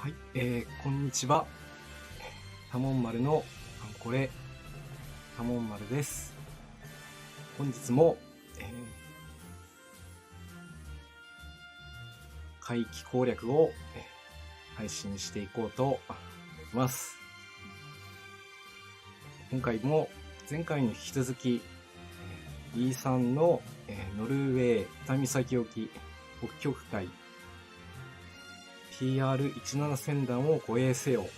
はい、こんにちは。多聞丸のあんこれ、多聞丸です。本日も、回帰攻略を、配信していこうと思います。今回も前回に引き続き、E3 の、ノルウェー北岬沖北極海 PR17 船団を護衛せよ、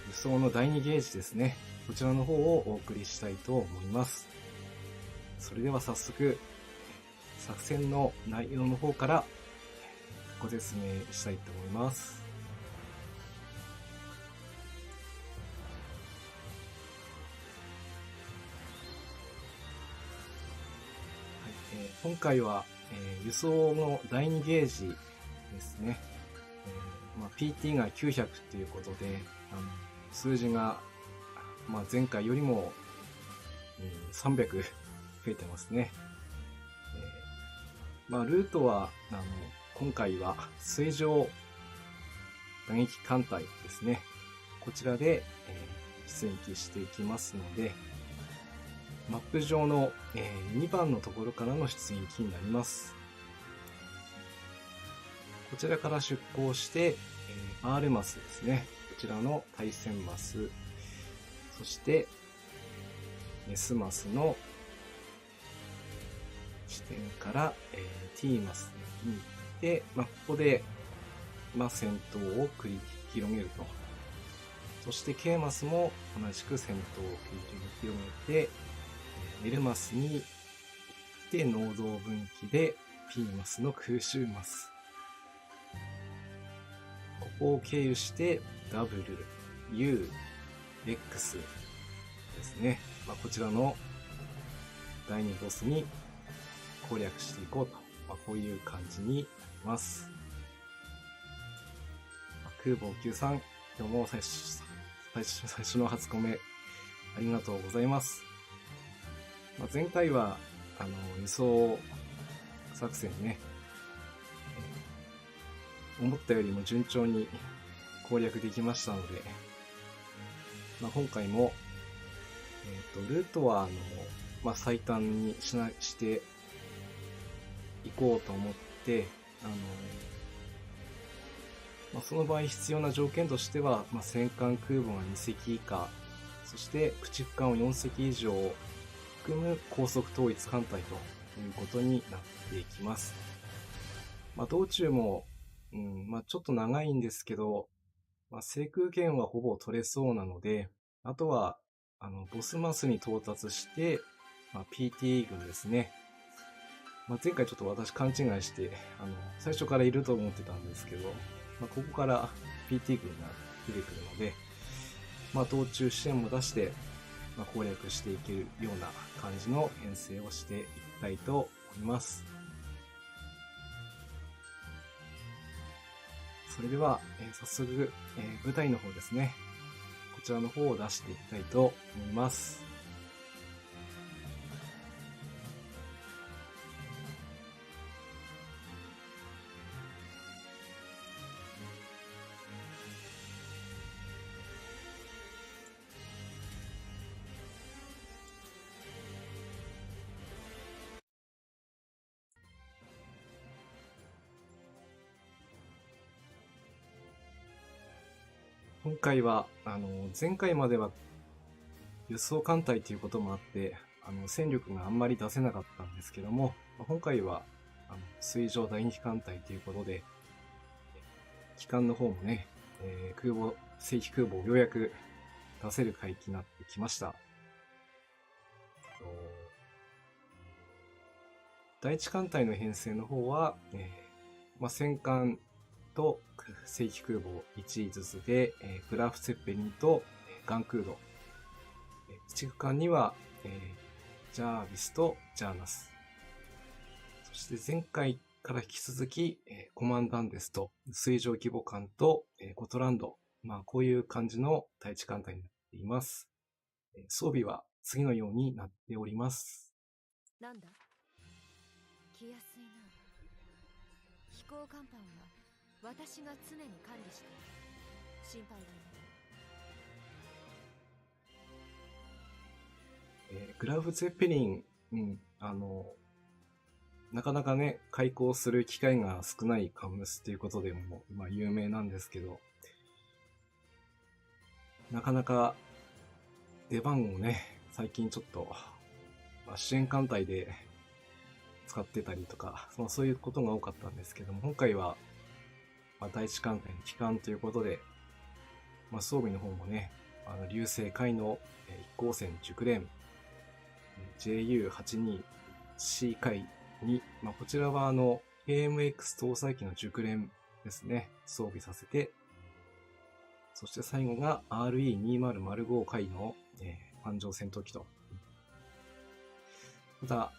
輸送の第2ゲージですね。こちらの方をお送りしたいと思います。それでは早速、作戦の内容の方からご説明したいと思います。はい、今回は、輸送の第2ゲージですね。PT が900ということで、数字が、前回よりも、300増えてますね。ルートは今回は水上打撃艦隊ですね。こちらで、出撃していきますので、マップ上の、2番のところからの出撃になります。こちらから出港して、R マスですね。こちらの対戦マス、そして S マスの視点から、T マスに行って、ここで、戦闘を繰り広げると。そして K マスも同じく戦闘を繰り広げて、L マスに行って農道分岐で P マスの空襲マス。ここを経由して W、U、X ですね。こちらの第2ボスに攻略していこうと。こういう感じになります。空母93、今日も最初の初コメありがとうございます。前回は輸送作戦ね、思ったよりも順調に攻略できましたので、今回も、ルートは最短にしていこうと思って、その場合必要な条件としては、戦艦空母が2隻以下、そして駆逐艦を4隻以上含む高速統一艦隊ということになっていきます。道中も、ちょっと長いんですけど、制空権はほぼ取れそうなので、あとはボスマスに到達して、PT 軍ですね。前回ちょっと私勘違いして、最初からいると思ってたんですけど、ここから PT 軍が出てくるので、道中支援も出して、攻略していけるような感じの編成をしていきたいと思います。それでは、早速、舞台の方ですね。こちらの方を出していきたいと思います。今回は、前回までは輸送艦隊ということもあって、戦力があんまり出せなかったんですけども、今回は、水上第2艦隊ということで、機関の方もね、正規空母をようやく出せる海域になってきました。第一艦隊の編成の方は、戦艦と正規空母1ずつで、グラフツェッペリンとガンクード。駆逐艦には、ジャービスとジャーナス。そして前回から引き続き、コマンダンデスと水上規模艦と、ゴトランド。こういう感じの第一艦隊になっています。装備は次のようになっております。なんだ？来やすいな。飛行甲板は私が常に管理して心配はいない。グラフ・ゼッペリン、なかなかね、開校する機会が少ないカンムスということでも、有名なんですけど、なかなか出番をね、最近ちょっと、支援艦隊で使ってたりとか、そういうことが多かったんですけども、今回は、第一艦隊の旗艦ということで、装備の方もね、流星海の一光線熟練、JU82C 海に、こちらはKMX 搭載機の熟練ですね、装備させて、そして最後が RE2005 海の、艦上戦闘機と。また、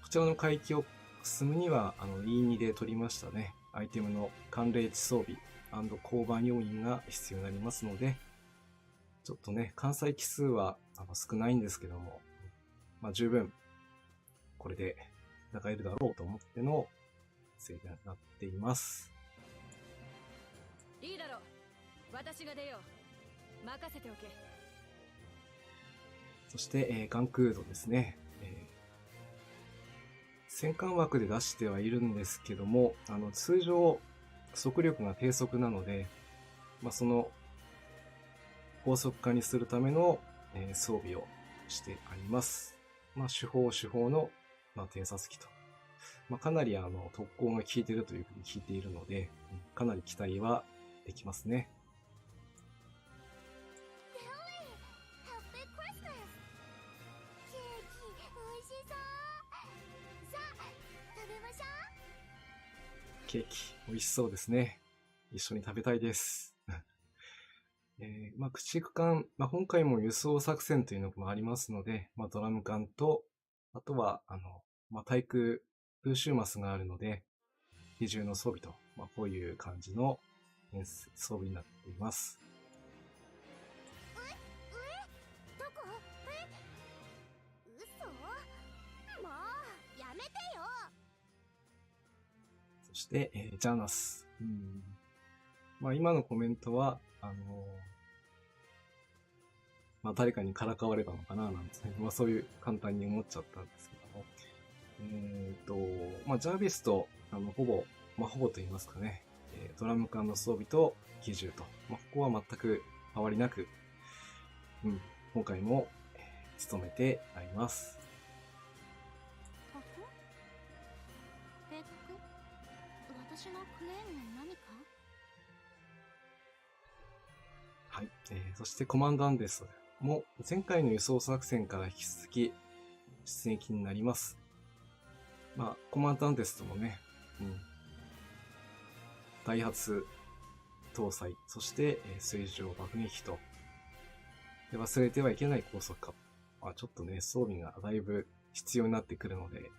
こちらの海域を進むには、E2 で取りましたね、アイテムの寒冷地装備&交番要員が必要になりますので、ちょっとね、艦載機数は少ないんですけども、十分、これで戦えるだろうと思っての制になっています。いいだろう。私が出よう。任せておけ。そして、ガンクードですね。戦艦枠で出してはいるんですけども、通常、速力が低速なので、その、高速化にするための、装備をしてあります。主砲の、偵察機と。かなり特攻が効いているというふうに聞いているので、かなり期待はできますね。ケーキ、美味しそうですね。一緒に食べたいです。駆逐艦、今回も輸送作戦というのもありますので、ドラム艦と、あとは、対空空襲マスがあるので、比重の装備と、こういう感じの装備になっています。どこ？嘘？もう、やめてよ！そして、ジャナス。今のコメントは、誰かにからかわれたのかななんて、そういう簡単に思っちゃったんですけども。ジャービスと、ほぼと言いますかね、ドラム缶の装備と機銃と、ここは全く変わりなく、今回も、務めてあります。私のクレーンの何か？はい。そしてコマンダンデスも前回の輸送作戦から引き続き出撃になります。コマンダンデスともね、ダイハツ搭載、そして水上爆撃機と、で忘れてはいけない高速化。ちょっとね、装備がだいぶ必要になってくるので、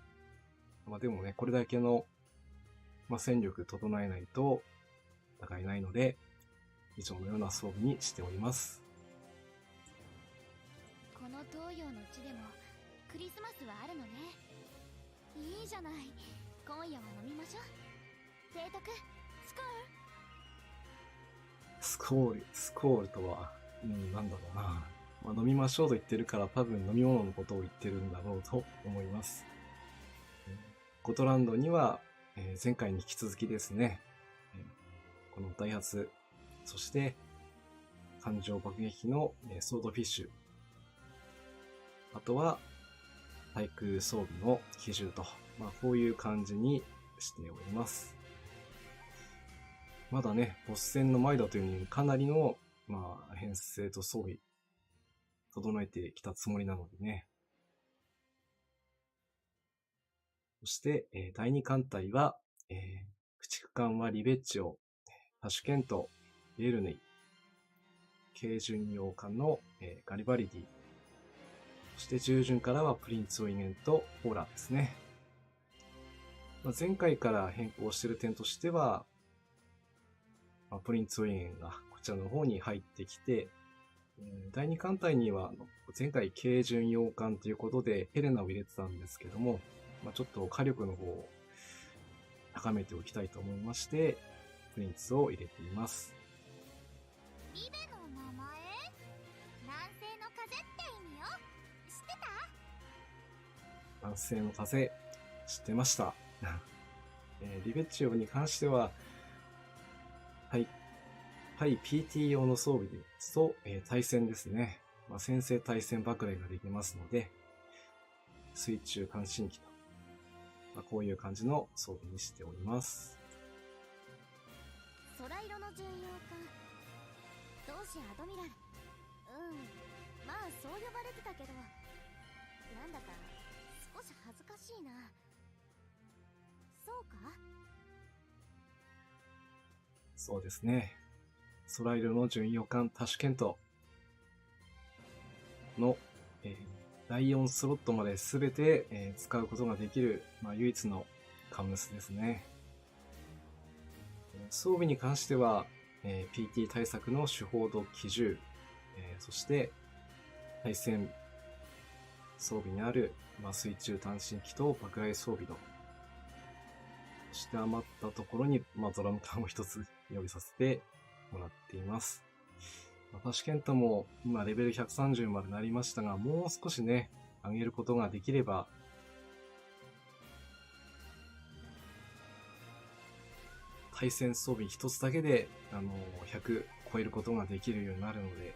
でもね、これだけの、戦力整えないと戦えないので、以上のような装備にしております。この東洋の地でもクリスマスはあるのね。いいじゃない。今夜は飲みましょう。提督、スコールとは、なんだろうな。飲みましょうと言ってるから多分飲み物のことを言ってるんだろうと思います。ゴトランドには、前回に引き続きですね、このダイハツ、そして艦上爆撃機のソードフィッシュ、あとは対空装備の機銃と、こういう感じにしております。まだね、ボス戦の前だというのにかなりの、編成と装備、整えてきたつもりなのでね。そして、第2艦隊は、駆逐艦はリベッジオ、タシュケント、エルネイ、軽巡洋艦の、ガリバリディ、そして従順からはプリンツ・オイゲンとポーラーですね。前回から変更している点としては、プリンツ・オイゲンがこちらの方に入ってきて、第2艦隊には前回軽巡洋艦ということでヘレナを入れてたんですけども、ちょっと火力の方を高めておきたいと思いまして、ププリンツを入れています。リベの名前？南西の風って意味よ。知ってた？南西の風、知ってました。リベッチオに関しては、はい、PT 用の装備ですと、対戦ですね。先制対戦爆雷ができますので、水中感震器と、こういう感じの装備にしております。空色の巡洋艦、同志アドミラル。まあそう呼ばれてたけど、なんだか少し恥ずかしいな。そうか？そうですね。空色の巡洋艦タシュケントの、第4スロットまで全て、使うことができる、唯一のカムスですね。装備に関しては、PT 対策の手法度機銃、そして対戦装備にある、水中単身機と爆雷装備の、そして余ったところに、ドラム缶を一つ用意させてもらっています。タシュケントも今レベル130までなりましたが、もう少しね、上げることができれば、対戦装備一つだけで、100超えることができるようになるので、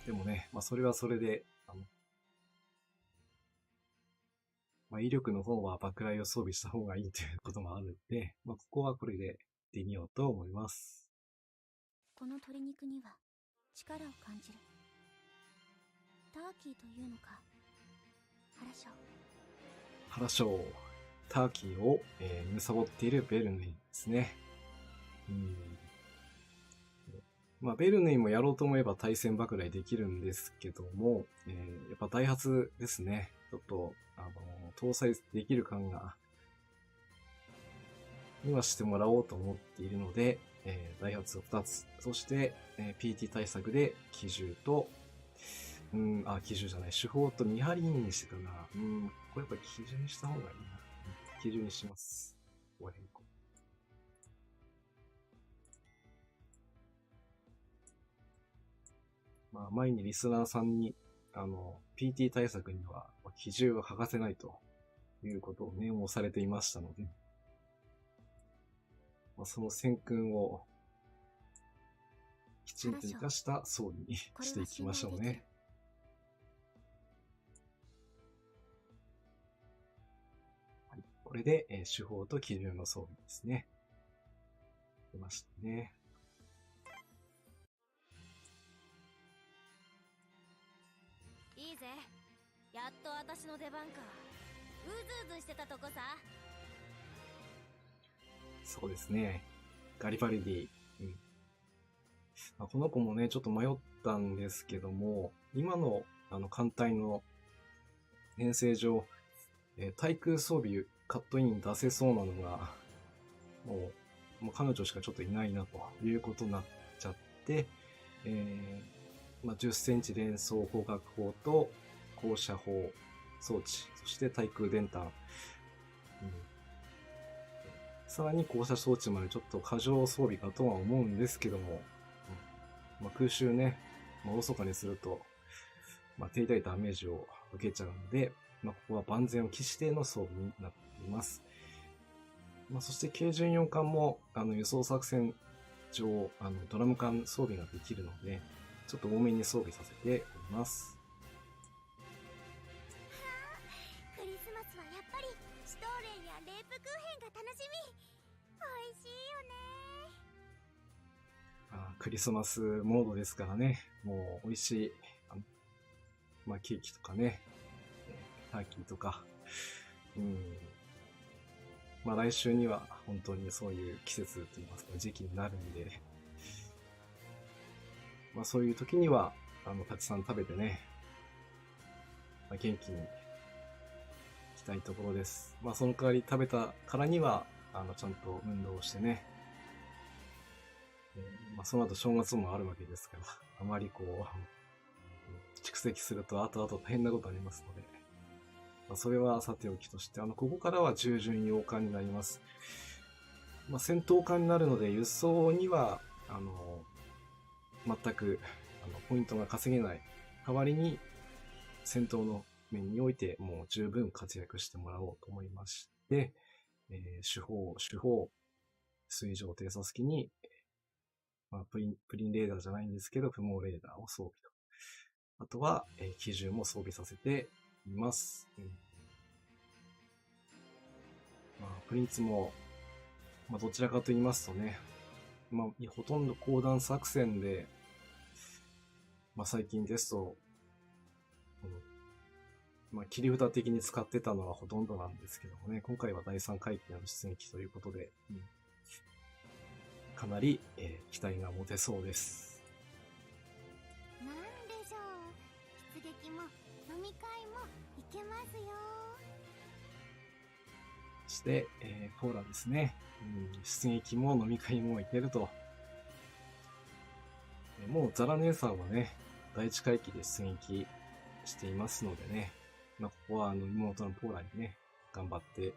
でもね、それはそれで、威力の方は爆雷を装備した方がいいということもあるので、ここはこれで行ってみようと思います。この鶏肉には力を感じる。ターキーというのか。原章、ターキーを、貪っているベルヌイですね。ベルヌイもやろうと思えば対戦爆雷できるんですけども、やっぱダイハツですね。ちょっと、搭載できる感が、にはしてもらおうと思っているので、ダイハツを2つ、そして、PT 対策で機銃と、機銃じゃない、手法と見張りにしてたな。これやっぱ機銃にした方がいいな。機銃にします。ここ変更。前にリスナーさんに、PT 対策には機銃は欠かせないということを念を押されていましたので、その戦訓をきちんと活かした装備にしていきましょうね。はい、これで、手法と機銃の装備ですね。出ましたね。いいぜ。やっと私の出番か。うずうずしてたとこさ。そうですね。ガリバルディ。この子もね、ちょっと迷ったんですけども、今の艦隊の編成上、対空装備カットイン出せそうなのが、もう彼女しかちょっといないなということになっちゃって、10センチ連装広角砲と高射砲装置、そして対空電弾、さらに高射装置までちょっと過剰装備かとは思うんですけども、空襲ね、おろそかにすると、手痛いダメージを受けちゃうので、ここは万全を期しての装備になっています。そして軽巡洋艦も輸送作戦上ドラム艦装備ができるので、ちょっと多めに装備させております。クリスマスはやっぱりシュトーレンやレープクーヘンが楽しみ。美味しいよね。クリスマスモードですからね、もう美味しいケーキとかね、ターキーとか、来週には本当にそういう季節といいますか時期になるんで、そういう時にはたくさん食べてね、元気にいきたいところです。その代わり食べたからにはちゃんと運動をしてね、その後正月もあるわけですから、あまり蓄積すると後々大変なことありますので、それはさておきとして、ここからは従順洋艦になります。戦闘家になるので輸送には、全く、ポイントが稼げない。代わりに、戦闘の面においてもう十分活躍してもらおうと思いまして、手法、水上偵察機に、プリンレーダーじゃないんですけど、不毛レーダーを装備と。あとは、機銃も装備させています。プリンツも、どちらかと言いますとね、ほとんど講談作戦で、最近ですと、切り札的に使ってたのはほとんどなんですけどもね、今回は第3回帰の出撃ということで、かなり、期待が持てそうです。なんでしょう、出撃も飲み会もいけますよ。そして、ポーラですね、出撃も飲み会もいけると。もうザラ姉さんはね、第1回帰で出撃していますのでね、ここは妹のポーラにね、頑張って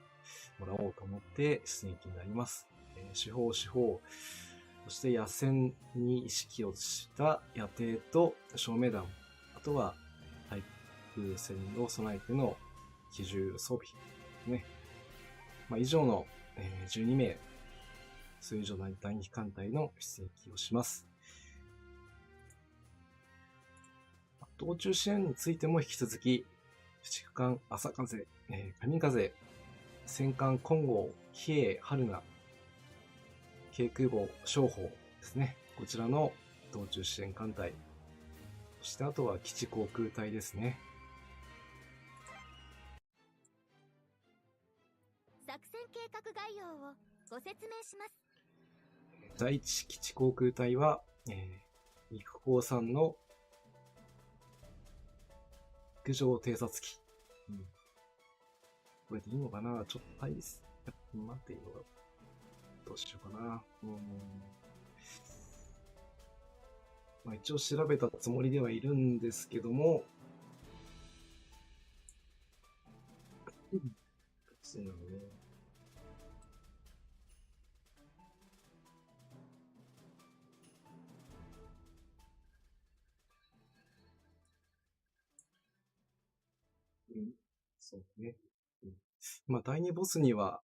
もらおうと思って出撃になります。手法、そして野戦に意識をした野艇と照明弾、あとは対空戦を備えての機銃装備ね。以上の12名、水上第2艦隊の出撃をします。道中支援についても引き続き、駆逐艦朝風、神風、戦艦金剛、比叡春菜、軽空母商法ですね。こちらの道中支援艦隊。そしてあとは基地航空隊ですね。作戦計画概要をご説明します。第一基地航空隊は、陸港産の陸上偵察機。これでいいのかな？ちょっと待っていいのか。どうしようかな。一応調べたつもりではいるんですけども、そうなのね。そうね。第2ボスには、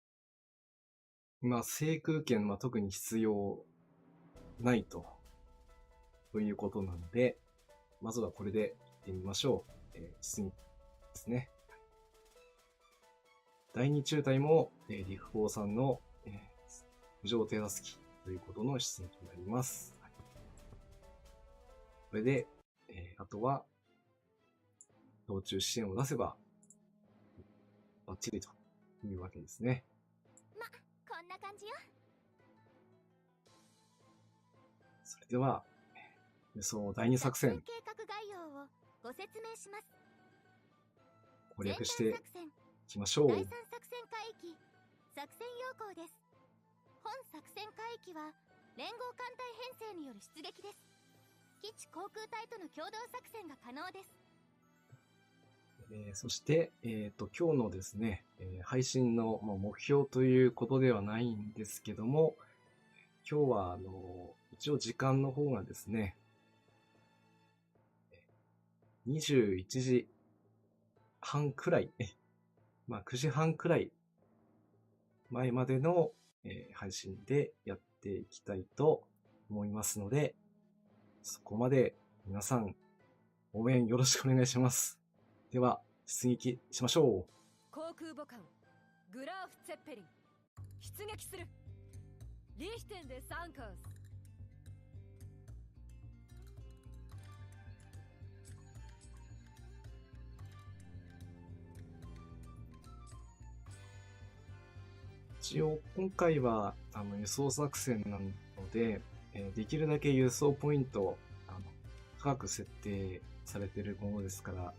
制空権は特に必要ないということなので、まずはこれで行ってみましょう。次ですね。第2中隊も、陸港産の、浮上偵察機ということの出撃になります。これで、あとは、道中支援を出せば、バッチリというわけですね。こんな感じよ。それでは、輸送第2作戦。計画概要をご説明します。攻略していきましょう。第3作戦海域、作戦要項です。本作戦海域は、連合艦隊編成による出撃です。基地航空隊との共同作戦が可能です。そして、今日のですね、配信の目標ということではないんですけども、今日は一応時間の方がですね、21時半くらい、9時半くらい前までの、配信でやっていきたいと思いますので、そこまで皆さん応援よろしくお願いします。では、出撃しましょう。航空母艦グラーフ・ツェッペリン出撃する。リヒテンでサンカース。一応今回は輸送作戦なので、できるだけ輸送ポイントを高く設定されているものですから、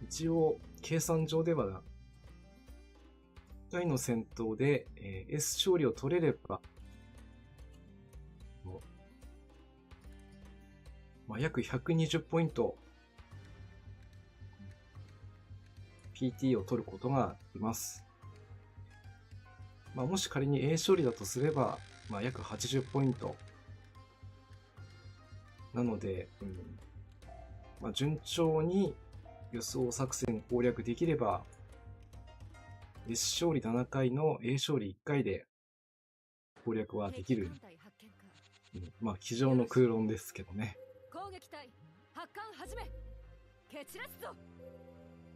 一応計算上では1回の戦闘で、S 勝利を取れれば約120ポイント PT を取ることができます。まあ、もし仮に A 勝利だとすれば、まあ、約80ポイント。なので、まあ、順調に予想作戦攻略できれば、S 勝利7回の A 勝利1回で攻略はできる。まあ、机上の空論ですけどね。攻撃隊発艦始め。決裂ぞ。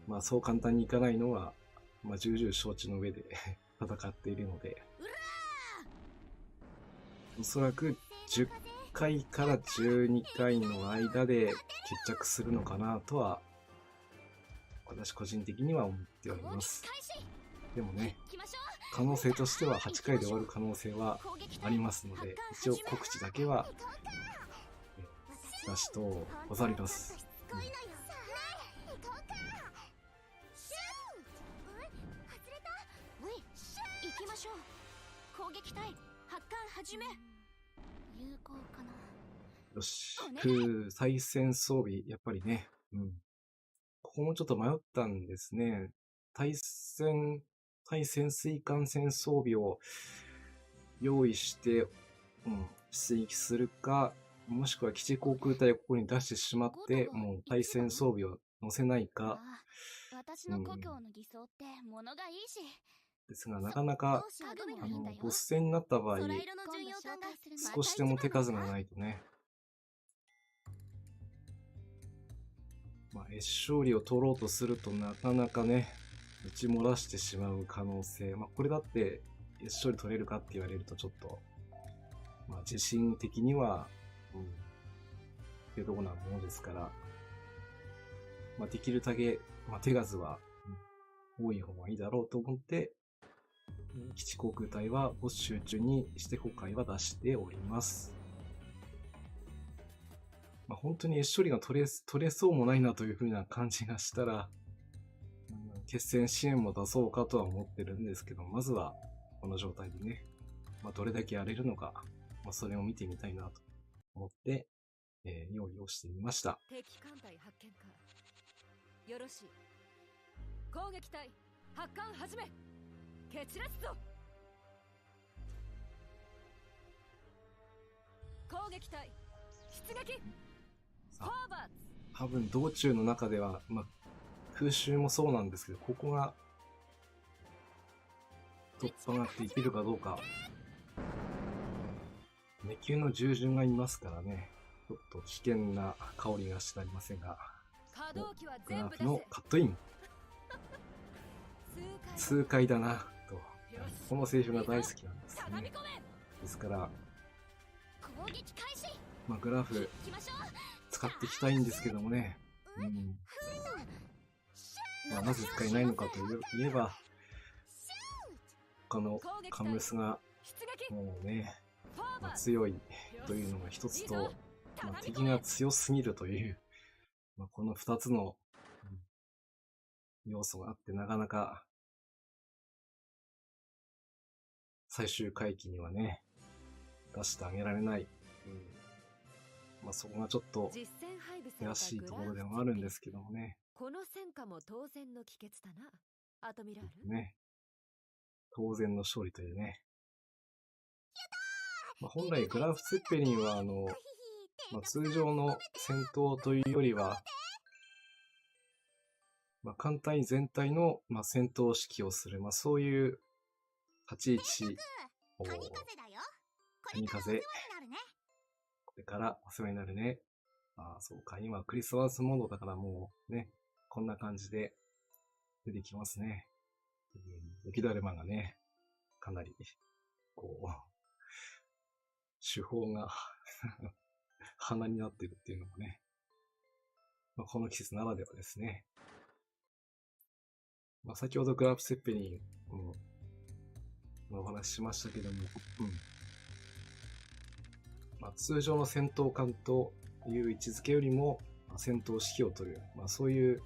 まあ、そう簡単にいかないのは、まあ、重々承知の上で戦っているので、おそらく10回から12回の間で決着するのかなとは、私個人的には思っております。でもね、可能性としては8回で終わる可能性はありますので、一応告知だけは出しとござります。行きましょう。攻撃隊発艦始め。有効かな。よし。再戦装備、やっぱりね。ここもちょっと迷ったんですね。対潜水艦船装備を用意して、出撃するか、もしくは基地航空隊をここに出してしまって、もう対戦装備を載せないか。私の故郷の偽装って物がいいし。ですが、なかなか、ボス戦になった場合、少しでも手数がないとね。まあ、S勝利を取ろうとするとなかなかね、打ち漏らしてしまう可能性。まあ、これだって S勝利取れるかって言われるとちょっと、まあ、自信的には、っていうところなものですから、まあ、できるだけ、まあ、手数は、多い方がいいだろうと思って、基地航空隊はボス集中にして今回は出しております。まあ、本当に S 処理が取れそうもないなという風な感じがしたら、決戦支援も出そうかとは思ってるんですけど、まずはこの状態でね、まあ、どれだけやれるのか、まあ、それを見てみたいなと思って、用意をしてみました。敵艦隊発見か。よろしい。攻撃隊発艦始め。決裂ぞ。攻撃隊出撃。フォーバーズ。多分道中の中では、まあ、空襲もそうなんですけど、ここが突破ができるかどうか。目級の従順がいますからね、ちょっと危険な香りがしてありませんが、グラフのカットイン。痛快だなと、このセリフが大好きなんですね。ですから、まあ、グラフ使っていきたいんですけどもね、まあ、なぜ使えないのかといえば、他のカムスがもうね、まあ、強いというのが一つと、まあ、敵が強すぎるという、まあ、この二つの、要素があってなかなか最終回帰にはね出してあげられない、まあ、そこがちょっと悔しいところでもあるんですけどもね。この戦果も当然の帰結だな、アトミラール。ね、当然の勝利というね。まあ、本来グラフ・ツェッペリンはまあ、通常の戦闘というよりは、まあ、艦隊全体の、まあ、戦闘指揮をする、まあ、そういう立ち位置を、神風、これからお世話になるね。ああ、そうか、今クリスマスモードだからもうね、こんな感じで出てきますね。雪だるまがね、かなり、こう、手法が鼻になってるっていうのもね、まあ、この季節ならではですね。まあ、先ほどグラフ・セッペリン、お話ししましたけども、まあ、通常の戦闘艦という位置づけよりも、まあ、戦闘指揮を取る、まあ、そういう、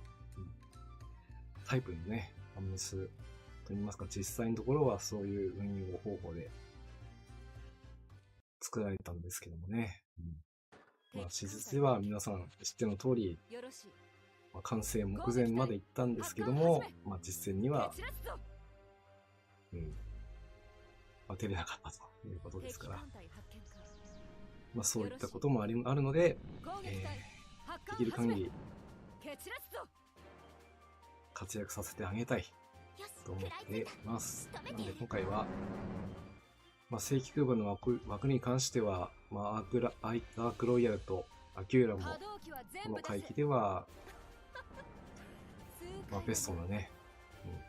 タイプのね、アムスといいますか、実際のところはそういう運用方法で作られたんですけどもね。まあ、史実では皆さん知っての通り、まあ、完成目前まで行ったんですけども、まあ、実戦には、まあ、出れなかったということですから、敵艦隊発見か。まあ、そういったこともあるので、攻撃隊発で艦きる限り蹴散らすぞ。活躍させてあげたいよしと思っています。な止めてので今回は、まあ、正規空母の枠に関しては、まあ、アークロイヤルとアキューラも波動機は全部出せ。この海域では、痛快まあ、ベストなね、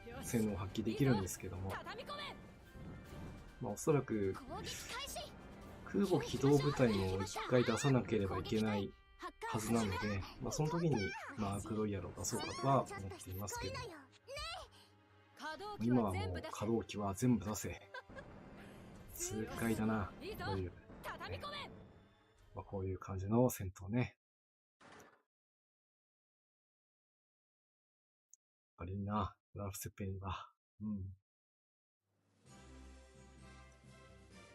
よし性能を発揮できるんですけども、畳み込め。まあ、おそらく攻撃開始。空母機動部隊も一回出さなければいけないはずなので、まあ、その時に、まあ、アークロイヤルを出そうかとは思っていますけど、可動機今はもうは全部出せ。可動機は全部出せ。痛快だな、いいぞこういう、畳み込め。まあ、こういう感じの戦闘ね。やっぱりいいな、ラルフ・セッペリンは。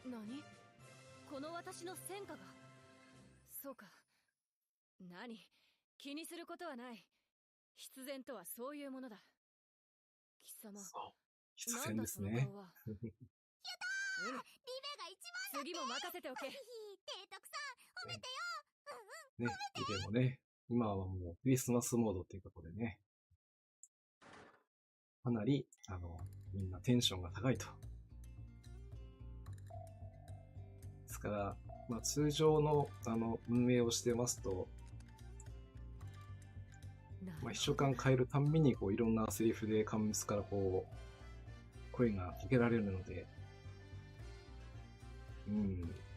何？この私の戦果が。そうか。何？気にすることはない。必然とはそういうものだ。貴様。そう。必然ですね。なんだその顔は。リベが一番次も任せておけ。提督さん褒めてね、リレもね、今はもうクリスマスモードっていうことでね、かなり、みんなテンションが高いと。ですから、まあ通常の、運営をしてますと、まあ秘書官変えるたんびに、こう、いろんなセリフでカンムスからこう、声がかけられるので、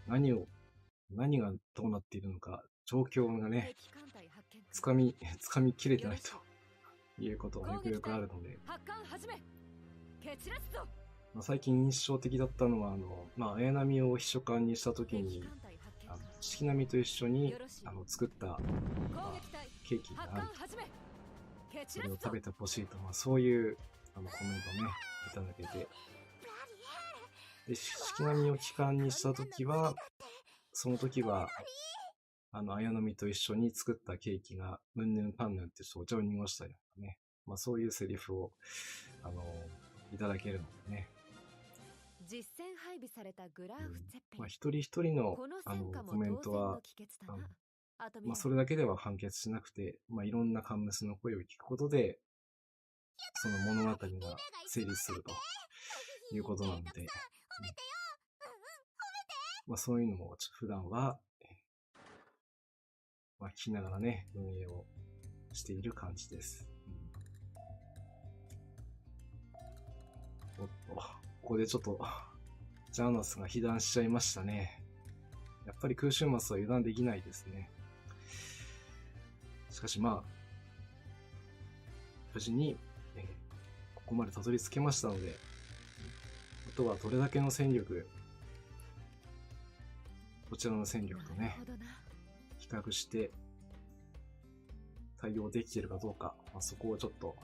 何がどうなっているのか、状況がね、敵艦隊発見か。つかみきれてないということがよくよくあるので、発艦始め。蹴散らすぞ。まあ、最近印象的だったのは、まあ、綾波を秘書官にしたときに敵、艦隊発見か。四季波と一緒によろしい、作った攻撃隊ケーキが発あると。艦始め。蹴散らすぞそれを食。べてほしいと、まあ、そういう、コメントをね、いただけて。で、四季波を機関にしたときは、その時は、綾波と一緒に作ったケーキが、うんぬんかんぬんってお茶を濁したりとかね。まあ、そういうセリフを、いただけるのでね。実戦配備されたグラーフ・ツェッペリン。まあ、一人一人の、この戦果もコメントは、当然の帰結だな。アトミラまあ、それだけでは完結しなくて、まあ、いろんなカンムスの声を聞くことで、その物語が成立するということなので、まあ、そういうのも普段は、まあ、聞きながらね、運営をしている感じです。おっと、ここでちょっと、ジャーナスが被弾しちゃいましたね。やっぱり空襲マスは油断できないですね。しかしまあ、無事に、ここまでたどり着けましたので、あとはどれだけの戦力、こちらの戦力とねなるほどな。比較して対応できているかどうか、まあ、そこをちょっと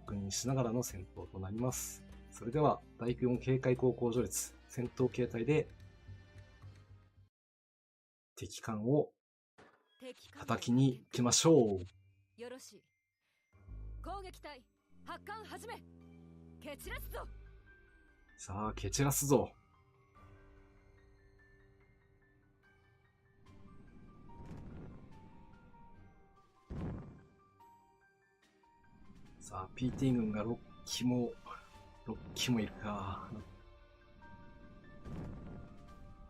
確認しながらの戦闘となります。それでは、第4警戒航行序列、戦闘形態で敵艦を敵艦隊叩きに行きましょう。よろしい。攻撃隊発艦始め。蹴散らすぞ。さあ、蹴散らすぞ。さあ、PT 軍が6機もいるか。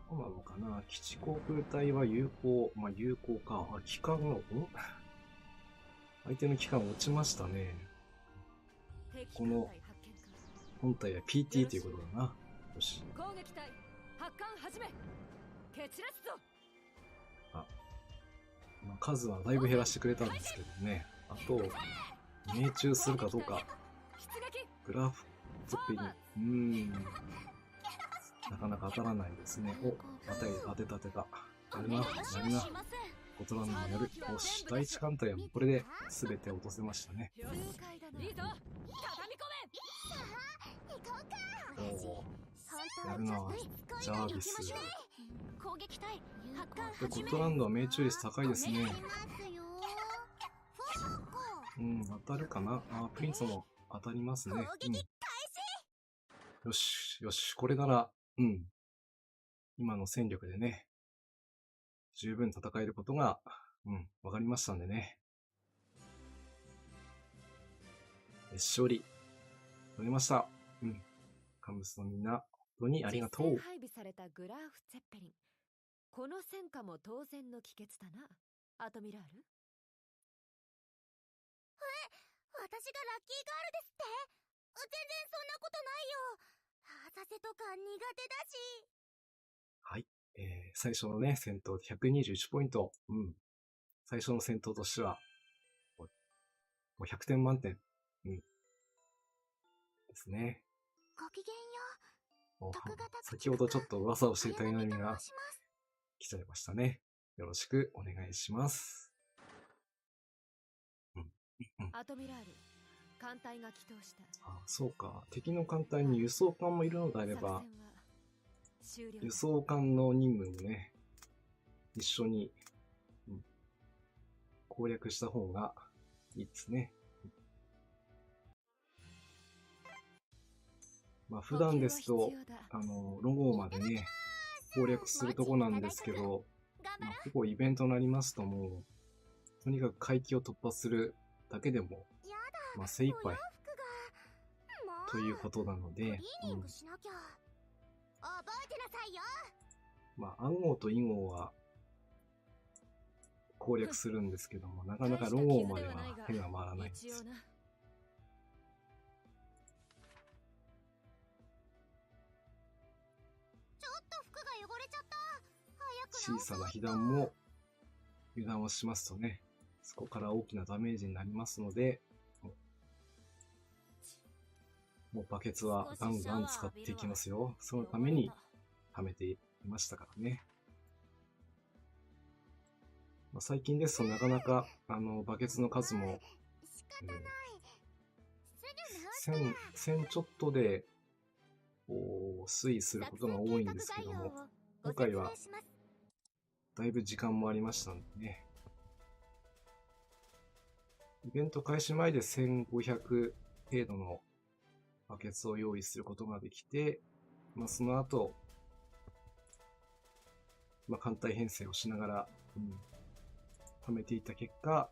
どうなのかな。基地航空隊は有効。まあ、有効か。あ、機関の、相手の機関落ちましたね。この本体は PT ということだな。よし。攻撃隊発艦始め。蹴散らすぞ。まあ、数はだいぶ減らしてくれたんですけどね。あと、命中するかどうか。出撃。グラフツッペリン。なかなか当たらないですね。お、当てた。やるな。コトランドもやる。よし、第一艦隊はこれで全て落とせましたね。よし。いいぞ。畳み込め。おー、やるな。ジャービス。攻撃隊発艦で、コットランドは命中率高いですね。当たるかなあ、プリンスも当たりますね。よし、これなら、今の戦力でね、十分戦えることが、わかりましたんでね。勝利、取れました。カムスのみんな、本当にありがとう。実戦配備されたグラーフ・ツェッペリン。この戦果も当然の帰結だな、アトミラール。私がラッキーガールですって？全然そんなことないよ。浅瀬とか苦手だし。はい。最初のね、戦闘で121ポイント。最初の戦闘としては、もう100点満点。ですね。ごきげんよう。先ほどちょっと噂をしていた南が来ちゃいましたね。よろしくお願いします。アトミラール、艦隊が帰投した。そうか。敵の艦隊に輸送艦もいるのであれば、輸送艦の任務もね、一緒に、攻略した方がいいですね。普段ですと、ロゴまでね、攻略するとこなんですけど、結構イベントになりますともう、とにかく海域を突破するだけでも、精一杯ということなので、暗号と囲碁は攻略するんですけども、なかなかロゴまでは手が回らないんですよ。小さな被弾も油断をしますとね、そこから大きなダメージになりますので、もうバケツはガンガン使っていきますよ。そのために貯めていましたからね。最近ですとなかなかバケツの数も、1000ちょっとで推移することが多いんですけども、今回はだいぶ時間もありましたんでね。イベント開始前で1500程度のバケツを用意することができて、その後、艦隊編成をしながら、貯めていった結果、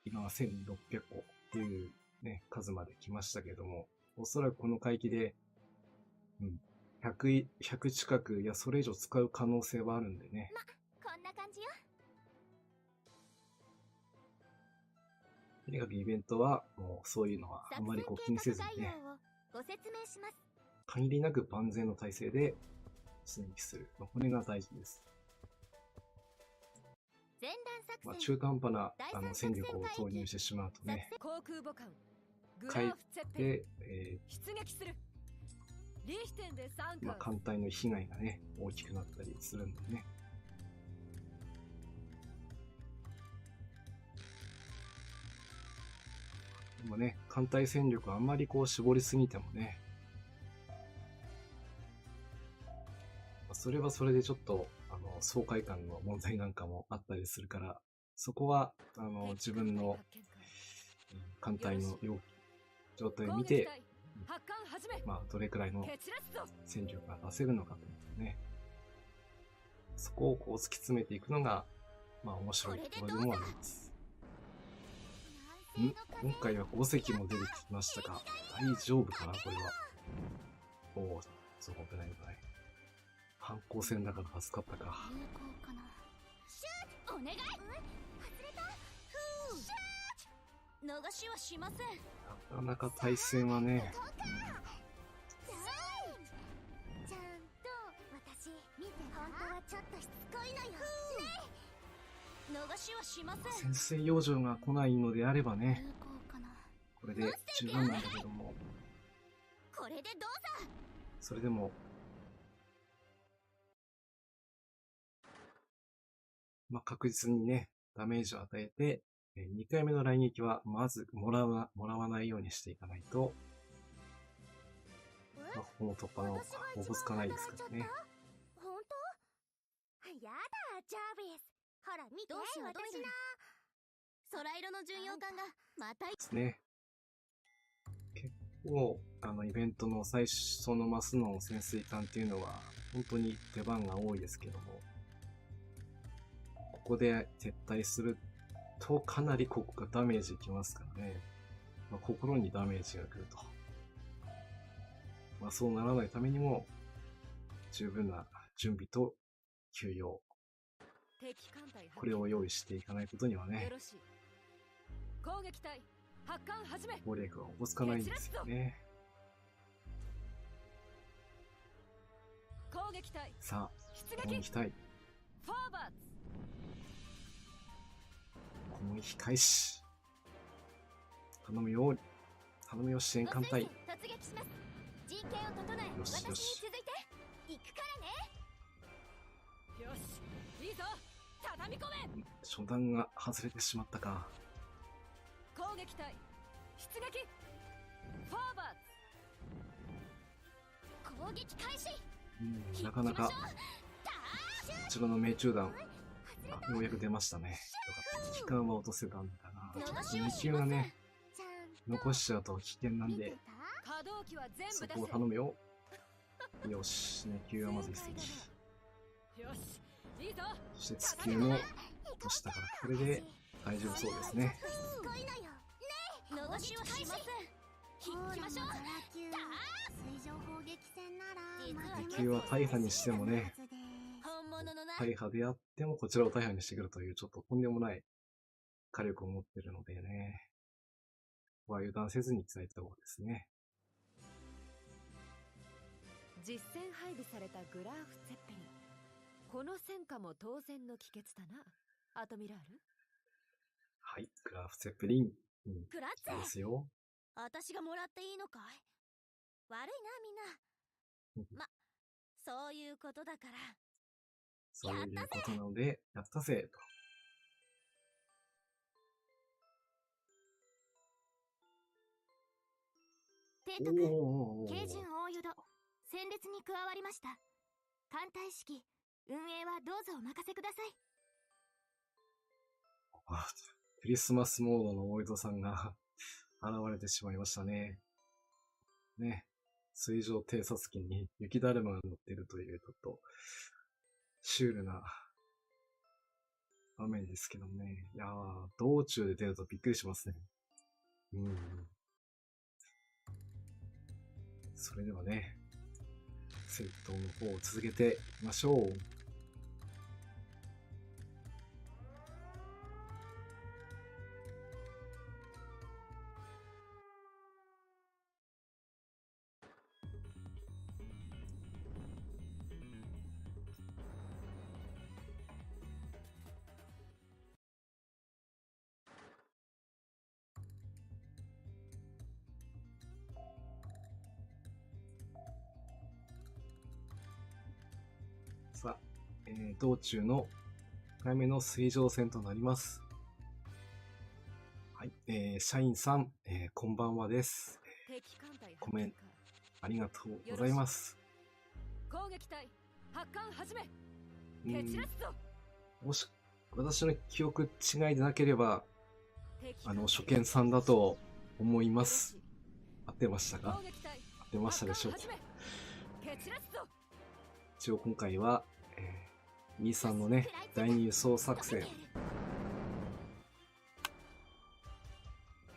今は1600個っていうね、数まで来ましたけども、おそらくこの海域で、100近く、いや、それ以上使う可能性はあるんでね。こんな感じよ。とにかくイベントは、もうそういうのはあんまり気にせずにね、限りなく万全の体制で出撃する。これが大事です。中途半端な戦力を投入してしまうとね、かえって、艦隊の被害がね、大きくなったりするんでね。でもね、艦隊戦力あんまり絞りすぎてもね、それはそれでちょっと、爽快感の問題なんかもあったりするから、そこは、自分の艦隊の状態を見て、どれくらいの戦力が出せるのかというね、そこを突き詰めていくのが、面白いところでもあります。今回は5隻も出てきましたが、大丈夫かなこれは。そう危ない危ない。反抗戦だから助かったか。お願い。逃しはしません。なかなか対戦はね、ちゃんと私見て、本当はちょっとしつこいのよ。逃しはしません。潜水養生が来ないのであればね、これで十分なんだけども、これでどうぞ。それでも確実にね、ダメージを与えて、2回目の来撃はまずもらわないようにしていかないと、ここの突破のおぼつかないですからね。本当？やだ、ジャービス。ほら、見て、私な。空色の巡洋艦がまたですね。結構、イベントの最初のマスの潜水艦っていうのは、本当に出番が多いですけども、ここで撤退するとかなりここがダメージいきますからね。まあ、心にダメージが来ると。まあ、そうならないためにも、十分な準備と休養、敵艦隊発見これを用意していかないことにはねよ、ろしい。攻撃隊発艦始め。攻略がおぼつかないんですよね。攻撃隊さ出あ、攻撃。撃隊、フォーバーズ。攻撃開始。頼むよ、頼むよ、支援艦隊。突撃します。陣形を整え、よしよし私に続いて行くからね。よし、いいぞ。畳み込め。初段が外れてしまったか。攻撃隊出撃。フォーバーズ。攻撃開始。なかなか、こちらの命中弾、ようやく出ましたね。よかった。敵艦は落とせたんだな。2級がね、ちゃん残しちゃうと危険なんで、見てた？可動機は全部出せ。そこを頼むよ。よし、2級はまず一席。よし、いいぞ。そして月級も落としたから、これで大丈夫そうですね。しつこいのよ。逃しはしません。行きましょう。水上砲撃戦なら2級は大破にしてもね、本物のな。大破であってもこちらを大破にしてくるというちょっととんでもない火力を持ってるのでね。ここは油断せずに伝えた方がですね。実戦配備されたグラーフ・ツェッペリン。この戦果も当然の帰結だな、アトミラール。はい、グラフツェッペリン。グラッツェ。ですよ。私がもらっていいのかい？悪いな、みんな。そういうことだから。そういうことなので、やったぜと。提督、おー慶順大淀、戦列に加わりました。艦隊式、運営はどうぞお任せください。あ、クリスマスモードの大江戸さんが現れてしまいましたね。ね。水上偵察機に雪だるまが乗ってるという、ちょっと、シュールな場面ですけどもね。いやー、道中で出るとびっくりしますね。それではね、戦闘の方を続けていきましょう。さあ、道中の1回目の水上戦となります。はい、社員さん、こんばんはです。敵艦隊コメン発見か。ありがとうございます。攻撃隊発艦始め。うん蹴散らすぞ。もし、私の記憶違いでなければ、敵艦隊初見さんだと思いますよ。ろしい。合ってましたか？攻撃隊合ってましたでしょうか？発艦始め。蹴散らすぞ。一応今回は、E さんのね、第二輸送作戦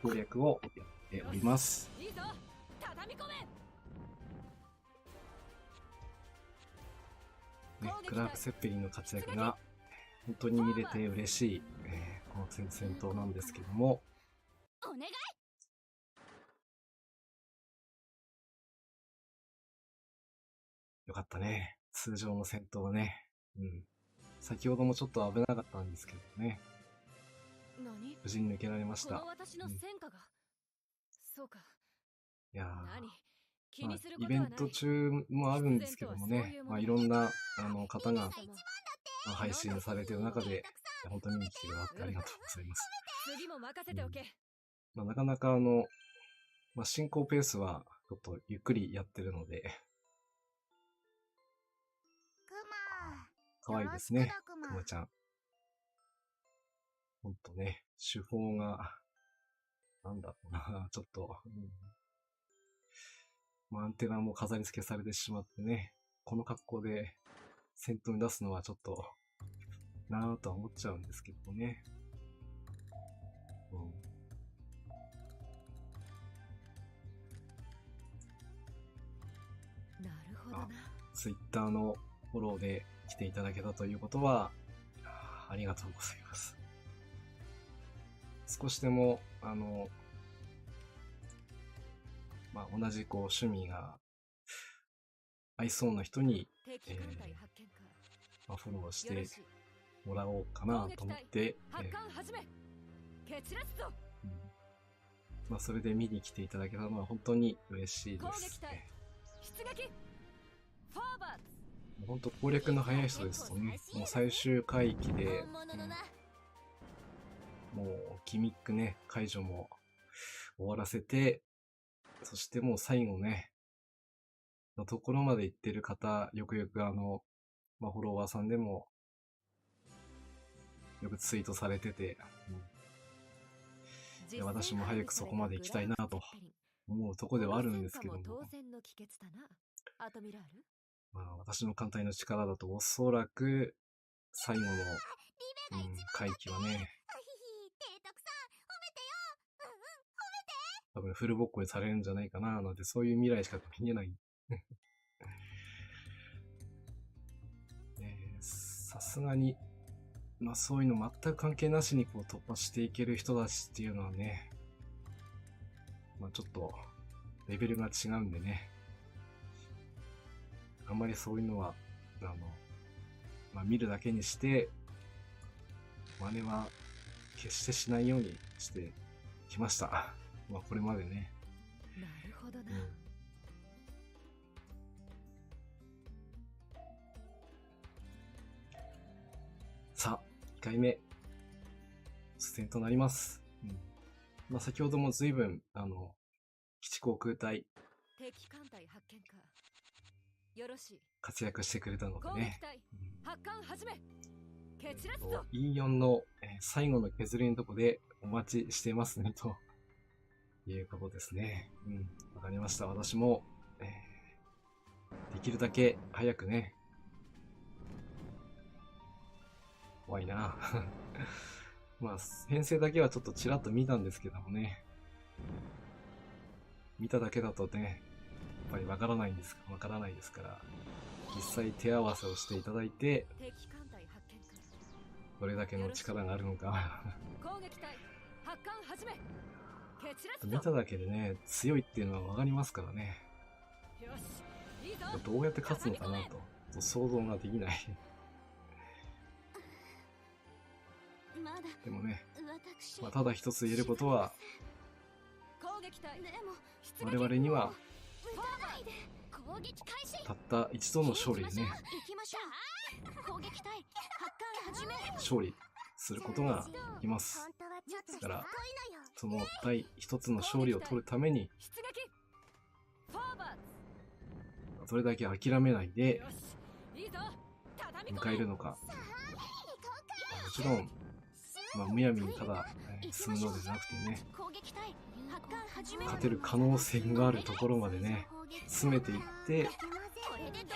攻略をやっております。いいぞ。畳み込め。ね、クラーク・セッペリンの活躍が本当に見れて嬉しい、この戦闘なんですけども、お願い。よかったね。通常の戦闘はね。先ほどもちょっと危なかったんですけどね。何？無事に抜けられました。この私の戦果が。そうか。いや何？気ー、まあにするこイベとはない。ント中もあるんですけどもね、まあ、いろんな方が、配信されてる中で、本当に見に来てくださってありがとうございます。次も任せておけ。まあ、なかなか進行ペースはちょっとゆっくりやってるので、クマ。可愛いですね、よろしくだくまちゃん。ほんとね、手法が、なんだろうな、ちょっと、まあ、アンテナも飾り付けされてしまってね、この格好で戦闘に出すのはちょっとなぁとは思っちゃうんですけどね。うん。なるほどな。Twitter のフォローで来ていただけたということは、ありがとうございます。少しでも、まあ、同じこう趣味が合いそうな人に、敵艦隊発見か。まあ、フォローしてよろしい。もらおうかなと思って、発艦始め。決裂ぞ。まあ、それで見に来ていただけたのは本当に嬉しいで攻す撃隊ね。出撃。フォーバーズ。本当攻略の早い人ですとね、もう最終回帰で、本物のな。もうギミックね、解除も終わらせて、そしてもう最後ね、のところまで行ってる方、よくよくまあ、フォロワーさんでも、よくツイートされてて、いや私も早くそこまで行きたいなと思うとこではあるんですけども、当然の帰結だな。アトミラール。まあ、私の艦隊の力だとおそらく、最後の、回帰はね、あひひ、提督さん、褒めてよ。多分フルボッコにされるんじゃないかな、なんてそういう未来しか見えない。さすがに、まあそういうの全く関係なしにこう突破していける人たちっていうのはね、まあちょっとレベルが違うんでね、あんまりそういうのは、まあ見るだけにして、真似は決してしないようにしてきました。まあこれまでね。なるほどな。さあ、2回目、出演となります。まあ先ほども随分、基地航空隊、敵艦隊発見か。よろしい。活躍してくれたので攻撃ね。隊発艦始め。決裂ぞ。 E4 の、最後の削りのとこでお待ちしてますね、ということですね。わかりました。私も、できるだけ早くね。怖いな。まあ、編成だけはちょっとちらっと見たんですけどもね。見ただけだとね、やっぱりわからないですから、実際手合わせをしていただいて、敵艦隊発見か。どれだけの力があるのか。攻撃隊発艦始め。決裂ぞ。見ただけでね、強いっていうのはわかりますからね。よし、いいぞ。どうやって勝つのかなと想像ができない。まだでもね、私、まあ、ただ一つ言えることは、攻撃隊でも我々には撃たないで。攻撃開始。たった一度の勝利でね、行きましょう。攻撃隊発艦始め。勝利することができます。本当はちょっとしつこいのだからよ。その第一つの勝利を取るために、出撃。フォーバーどれだけ諦めないズ。でよし、いいぞ。畳み込め。迎えるのか。もちろん、まあ、むやみにただ進むのでなくてね、攻撃隊発艦始め。勝てる可能性があるところまでね、詰めていって、これでどうぞ。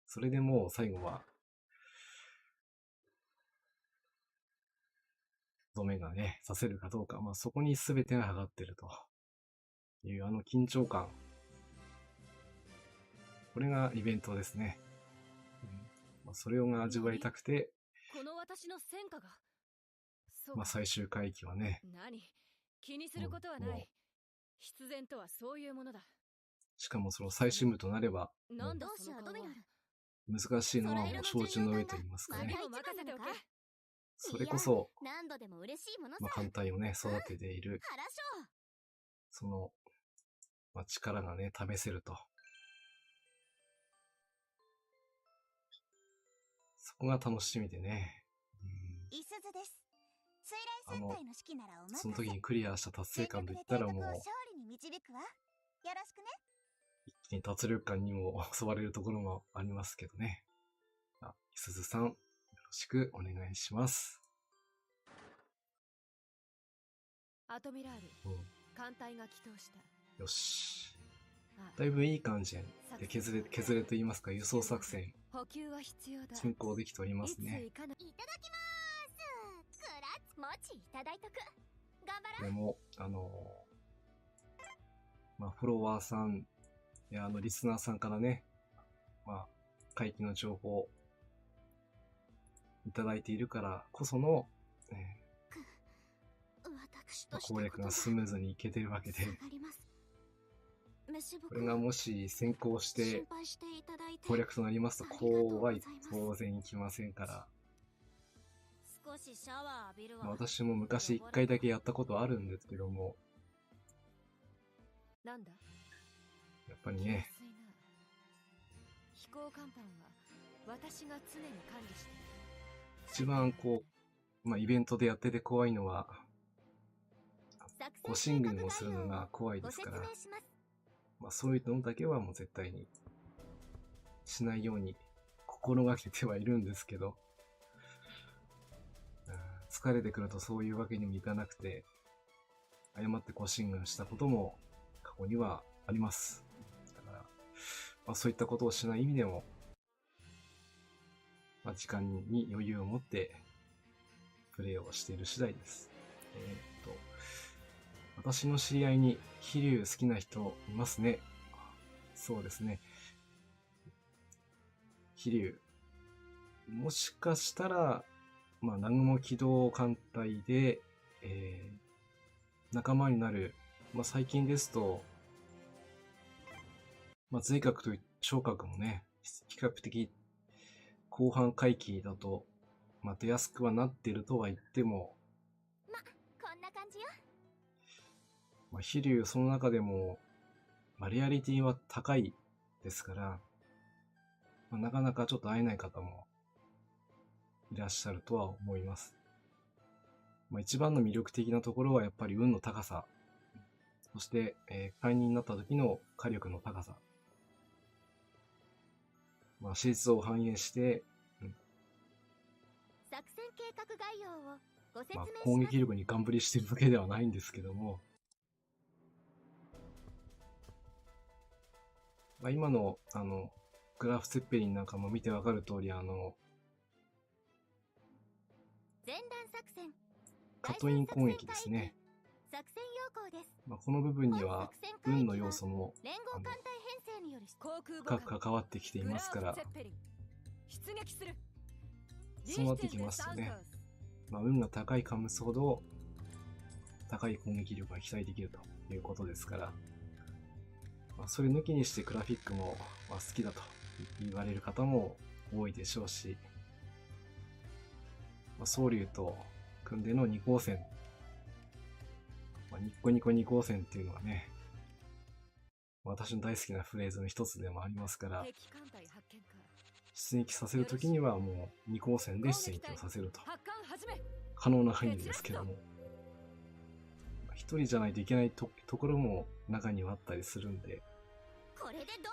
それでもう最後は、とどめがね、させるかどうか、まあそこに全てがかかってるという緊張感。これがイベントですね。まあ、それを味わいたくて、この私の戦果が。そうか。まあ最終回帰はね、何、気にすることはなもうい。必然とはそういうものだ。しかもその最終部となれば、なんだどうしその顔は。ようアドミラル。難しいのはもう承知の上と言いますかね。何も任せておけ。それこそ、何度でも嬉しいものさ。まあ、艦隊をね、育てている、原章。その、まあ、力がね、試せると。そこが楽しみでね。いすずです。水雷戦隊の指揮ならお任せ。その時にクリアした達成感といったらもう、勝利に導くわ。よろしくね。一気に脱力感にも襲われるところもありますけどね。いすずさん、よろしくお願いします。アトミラール、艦隊が帰投した。よし。あだいぶいい感じで削れと言いますか、輸送作戦、補給は必要だ。進行できておりますね。いただきまーす。クラッツもちいただいとく。頑張ろう。でも、フォロワーさんやリスナーさんからね、海域の情報いただいているからこその、私として攻略がスムーズにいけてるわけで、下がります。飯袋これがもし先行して心配していただいて攻略となりますと、こうはい当然いきませんから、少しシャワー浴びるわ。私も昔1回だけやったことあるんですけども、なんだ。やっぱりね、気安いな。飛行甲板は私が常に管理している。一番イベントでやってて怖いのは、護身軍をするのが怖いですから、ご説明します。そういうのだけはもう絶対にしないように心がけてはいるんですけど、疲れてくるとそういうわけにもいかなくて、誤って護身軍したことも過去にはあります。だから、そういったことをしない意味でも、時間に余裕を持ってプレイをしている次第です。私の知り合いに飛竜好きな人いますね。そうですね。飛竜。もしかしたら、南雲機動艦隊で、仲間になる、最近ですと、髄核と小核もね、比較的後半回帰だと、出やすくはなっているとは言っても、こんな感じよ。飛竜その中でも、リアリティは高いですから、なかなかちょっと会えない方もいらっしゃるとは思います。一番の魅力的なところはやっぱり運の高さ、そして、解任になった時の火力の高さ。史実を反映して、作戦計画概要をご説明します。攻撃力にガン振りしてるわけではないんですけども、今の、グラフツェッペリンなんかも見てわかる通り、前段作戦。カトイン攻撃ですね。作戦要項です。この部分には、運の要素も、連合艦隊編成による深く関わってきていますから、出撃する。そうなってきますとね、運が高いカムスほど、高い攻撃力が期待できるということですから、それ抜きにしてグラフィックも好きだと言われる方も多いでしょうし、蒼龍と組んでの2光線、ニッコニコ2光線っていうのはね、私の大好きなフレーズの一つでもありますから、出撃させるときにはもう2光線で出撃をさせると。可能な範囲ですけども、一人じゃないといけないところも中にはあったりするんで、これでど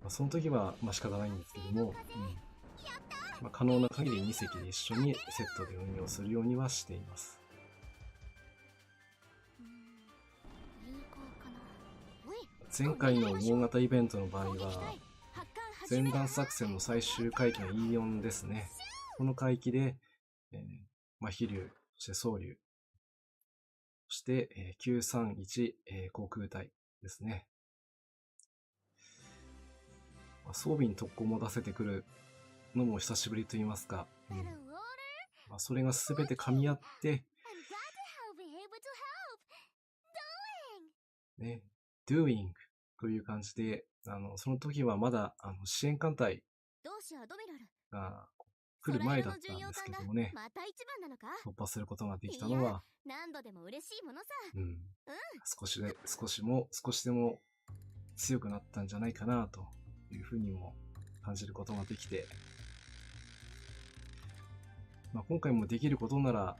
うぞ。その時は仕方ないんですけども、可能な限り2隻で一緒にセットで運用するようにはしています。前回の大型イベントの場合は、前段作戦の最終海域の E4 ですね。この海域で、飛竜、そして蒼龍、そして、931、航空隊ですね。装備に特攻も出せてくるのも久しぶりと言いますか、それが全て噛み合って、ね、doing という感じで、その時はまだ支援艦隊が来る前だったんですけどもね、突破することができたのは、何度でも嬉しいものさ。少しでも強くなったんじゃないかなというふうにも感じることができて、今回もできることなら、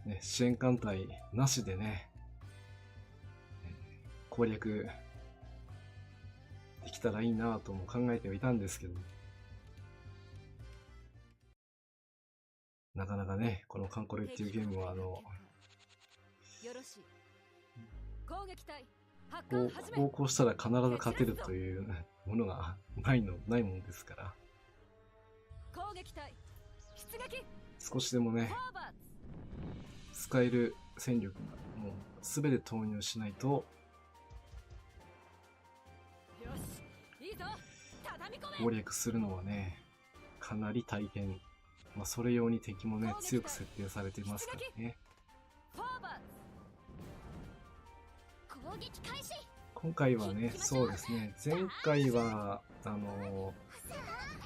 ね、支援艦隊なしでね、攻略できたらいいなとも考えてはいたんですけど、なかなかね、このカンコレっていうゲームは攻撃隊発こ艦始め。うしたら必ず勝てるというものがないものですから、攻撃隊出撃。少しでもねフ、ォーバー使える戦力がもう全て投入しないとズ。よし、いいぞ。畳み込め。攻略するのはね、かなり大変。まあ、それ用に敵もね、強く設定されてますからね。フォーバー攻撃開始。今回はね、そうですね、前回は、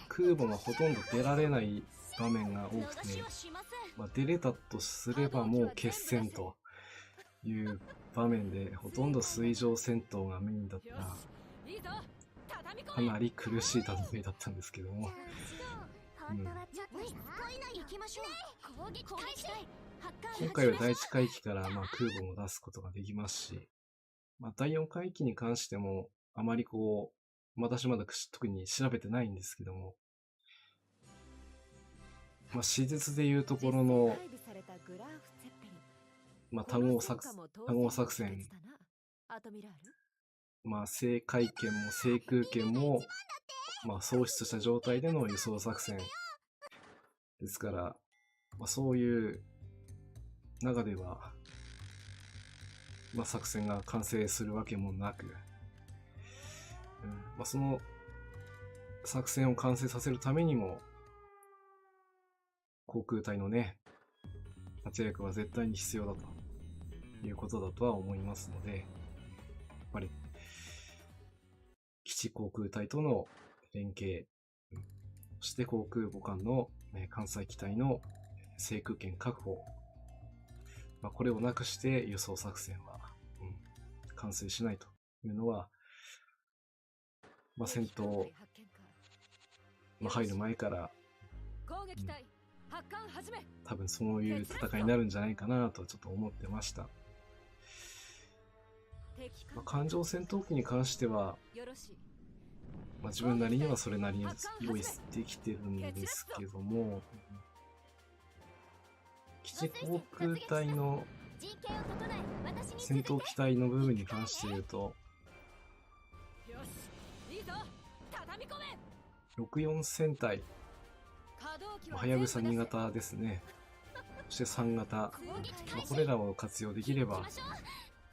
空母がほとんど出られない場面が多くて、逃しはしません。まあ、出れたとすればもう決戦という場面で、ほとんど水上戦闘がメインだっよた、し、いいぞ。畳み込かめ。なり苦しい戦いだったんですけども、本当はちょっとさ、行きましょう。攻撃開始。発艦今回は第1回機からまあ空母も出すことができますし、まあ、第4回機に関しても、あまり私まだ特に調べてないんですけども、まあ、史実でいうところの、まあ、多号作戦、アトミラール。まあ、制海権も制空権も、まあ、喪失した状態での輸送作戦ですから、まあ、そういう中では、まあ、作戦が完成するわけもなく、まあ、その作戦を完成させるためにも、航空隊のね、活躍は絶対に必要だということだとは思いますので、やっぱり、基地航空隊との連携、そして航空母艦の艦載機体の制空権確保、まあ、これをなくして輸送作戦は、完成しないというのは、まあ、戦闘、まあ、入る前から、攻撃隊発艦始め。多分そういう戦いになるんじゃないかなとちょっと思ってました。まあ、艦上戦闘機に関しては、よろしい。まあ、自分なりにはそれなりに用意できてるんですけども、基地航空隊の陣形を整え、私に戦闘機体の部分に関して言うと、よし、いいぞ。畳み込め。64戦隊、可動機ははやぶさ2型ですね。そして3型、まあ、これらを活用できれば、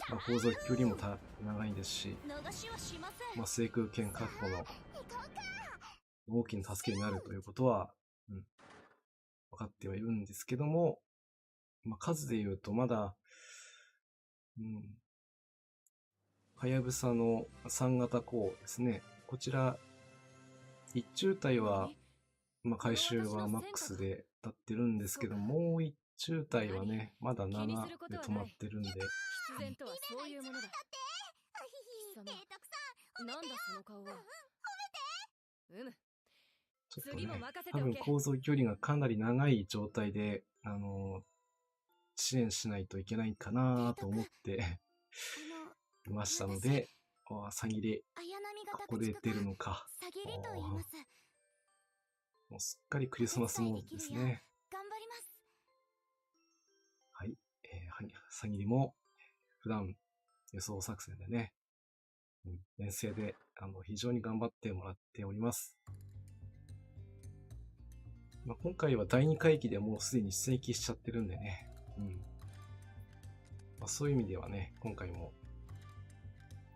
まあ、航続距離も長いですし、逃しはしません。まあ、制空権確保の大きな助けになるということは、分かってはいるんですけども、まあ、数で言うとまだ、はやぶさの3型鋼ですね。こちら、1中隊は、まあ、回収はマックスで立ってるんですけど、もう1中隊はね、まだ7で止まってるんで、必然とはそういうものだ。貴様提督さなんだその顔は。ちょっとね次も任せ、て多おけ。分航続距離がかなり長い状態で、支援しないといけないかなと思っていましたので、さぎれ、綾波こ型こで出るのか。さぎりと言います。もうすっかりクリスマスモードですね。頑張ります。はい。さぎりも、普段、輸送作戦でね、遠征で、非常に頑張ってもらっております。まあ、今回は第2回機でもうすでに出撃しちゃってるんでね。まあ、そういう意味ではね、今回も、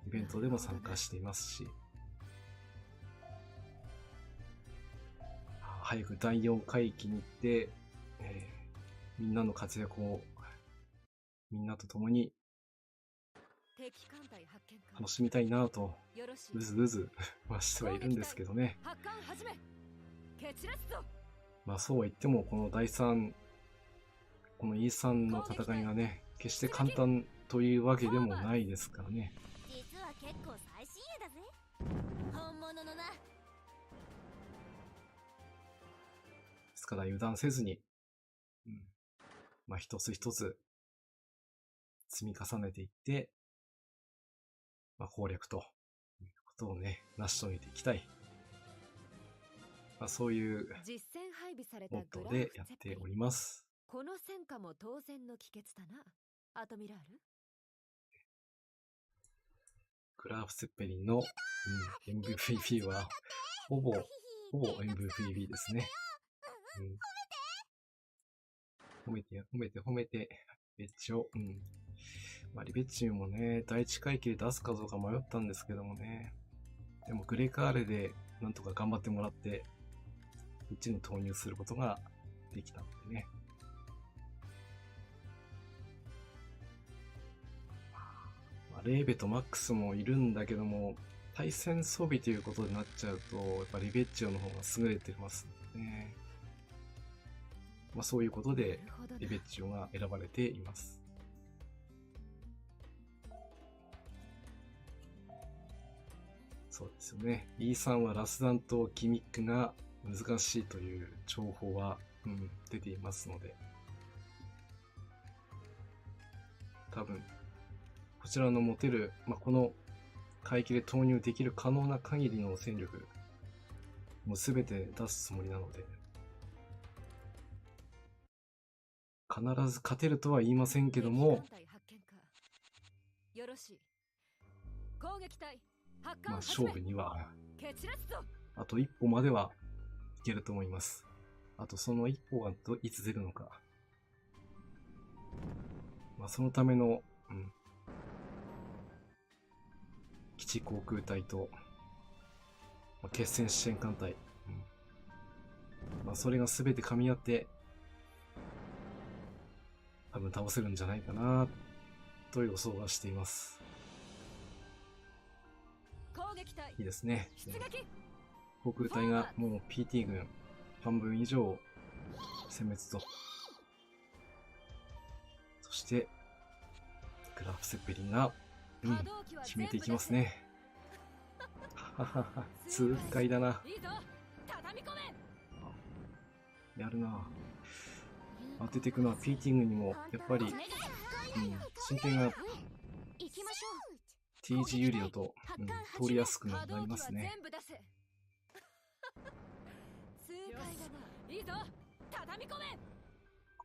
イベントでも参加していますし、早く第4回機に行って、みんなの活躍を、みんなと共に敵艦隊発見か。楽しみたいなと、よろしい。うずうずはしてはいるんですけどね。発艦始め。決裂ぞ。まあそうは言っても、この第3、この E3 の戦いがね、決して簡単というわけでもないですからね。実は結構最新鋭だぜ。本物のな。ですから油断せずに、まあ一つ一つ積み重ねていって、まあ攻略ということをね、成し遂げていきたい。まあそういう実戦配備されたモットーグラフでやっております。この戦果も当然の帰結だな。アトミラール。グラーフ・セッペリンの、MVP は、ほぼ MVP ですね。褒めて、リベッチを。まあ、リベッチもね、第一回期で出すかどうか迷ったんですけどもね。でも、グレカーレでなんとか頑張ってもらって、こっちに投入することができたんでね。レーベとマックスもいるんだけども、対戦装備ということになっちゃうと、やっぱリベッチオの方が優れてますね。まあそういうことで、リベッチオが選ばれています。そうですよね。E3 はラスダンとギミックが難しいという情報は、出ていますので、多分、こちらの持てる、この海域で投入できる可能な限りの戦力、もうすべて出すつもりなので、必ず勝てるとは言いませんけども、勝負には、あと一歩まではいけると思います。あとその一歩がいつ出るのか。そのための、基地航空隊と、決戦支援艦隊、それが全て噛み合って多分倒せるんじゃないかなと予想はしています。いいですね。航空隊がもう PT 軍半分以上殲滅と、そしてグラフ・セッペリンが決めていきますね。ははは、痛快だな。やるな。当てていくのは PT 軍にもやっぱり、進展が T 字ユリオと、通りやすくなりますね。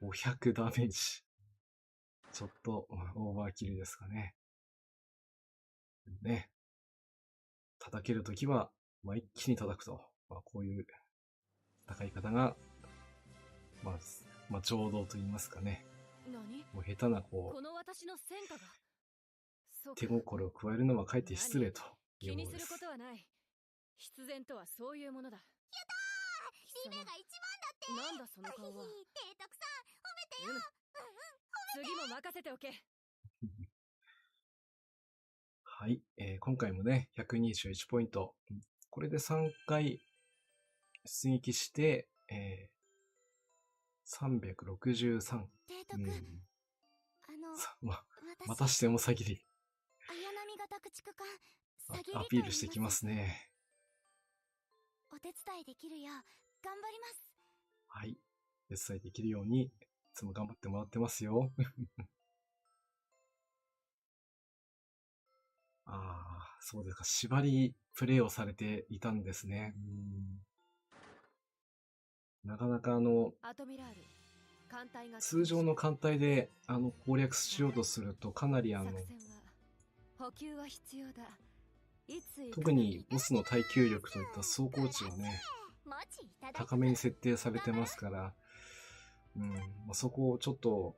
500ダメージ。ちょっとオーバーキルですかね。ね。叩けるときは、一気に叩くと。こういう戦い方が、上道と言いますかね。もう下手な手心を加えるのはかえって失礼というものです。気にすることはない。必然とはそういうものだ。やったー！リベが一番だって。なんだその顔は。提督さん、褒めてよ。次も任せておけ。はい、今回もね、121ポイント。これで3回出撃して、363。提督、またしても詐欺で綾波型駆逐艦詐欺アピールしてきますね。お手伝いできるよう頑張ります。はい、手伝いできるようにいつも頑張ってもらってますよ。そうですか。縛りプレイをされていたんですね。なかなか通常の艦隊で攻略しようとするとかなり特にボスの耐久力といった走行値をね、高めに設定されてますから、そこをちょっと、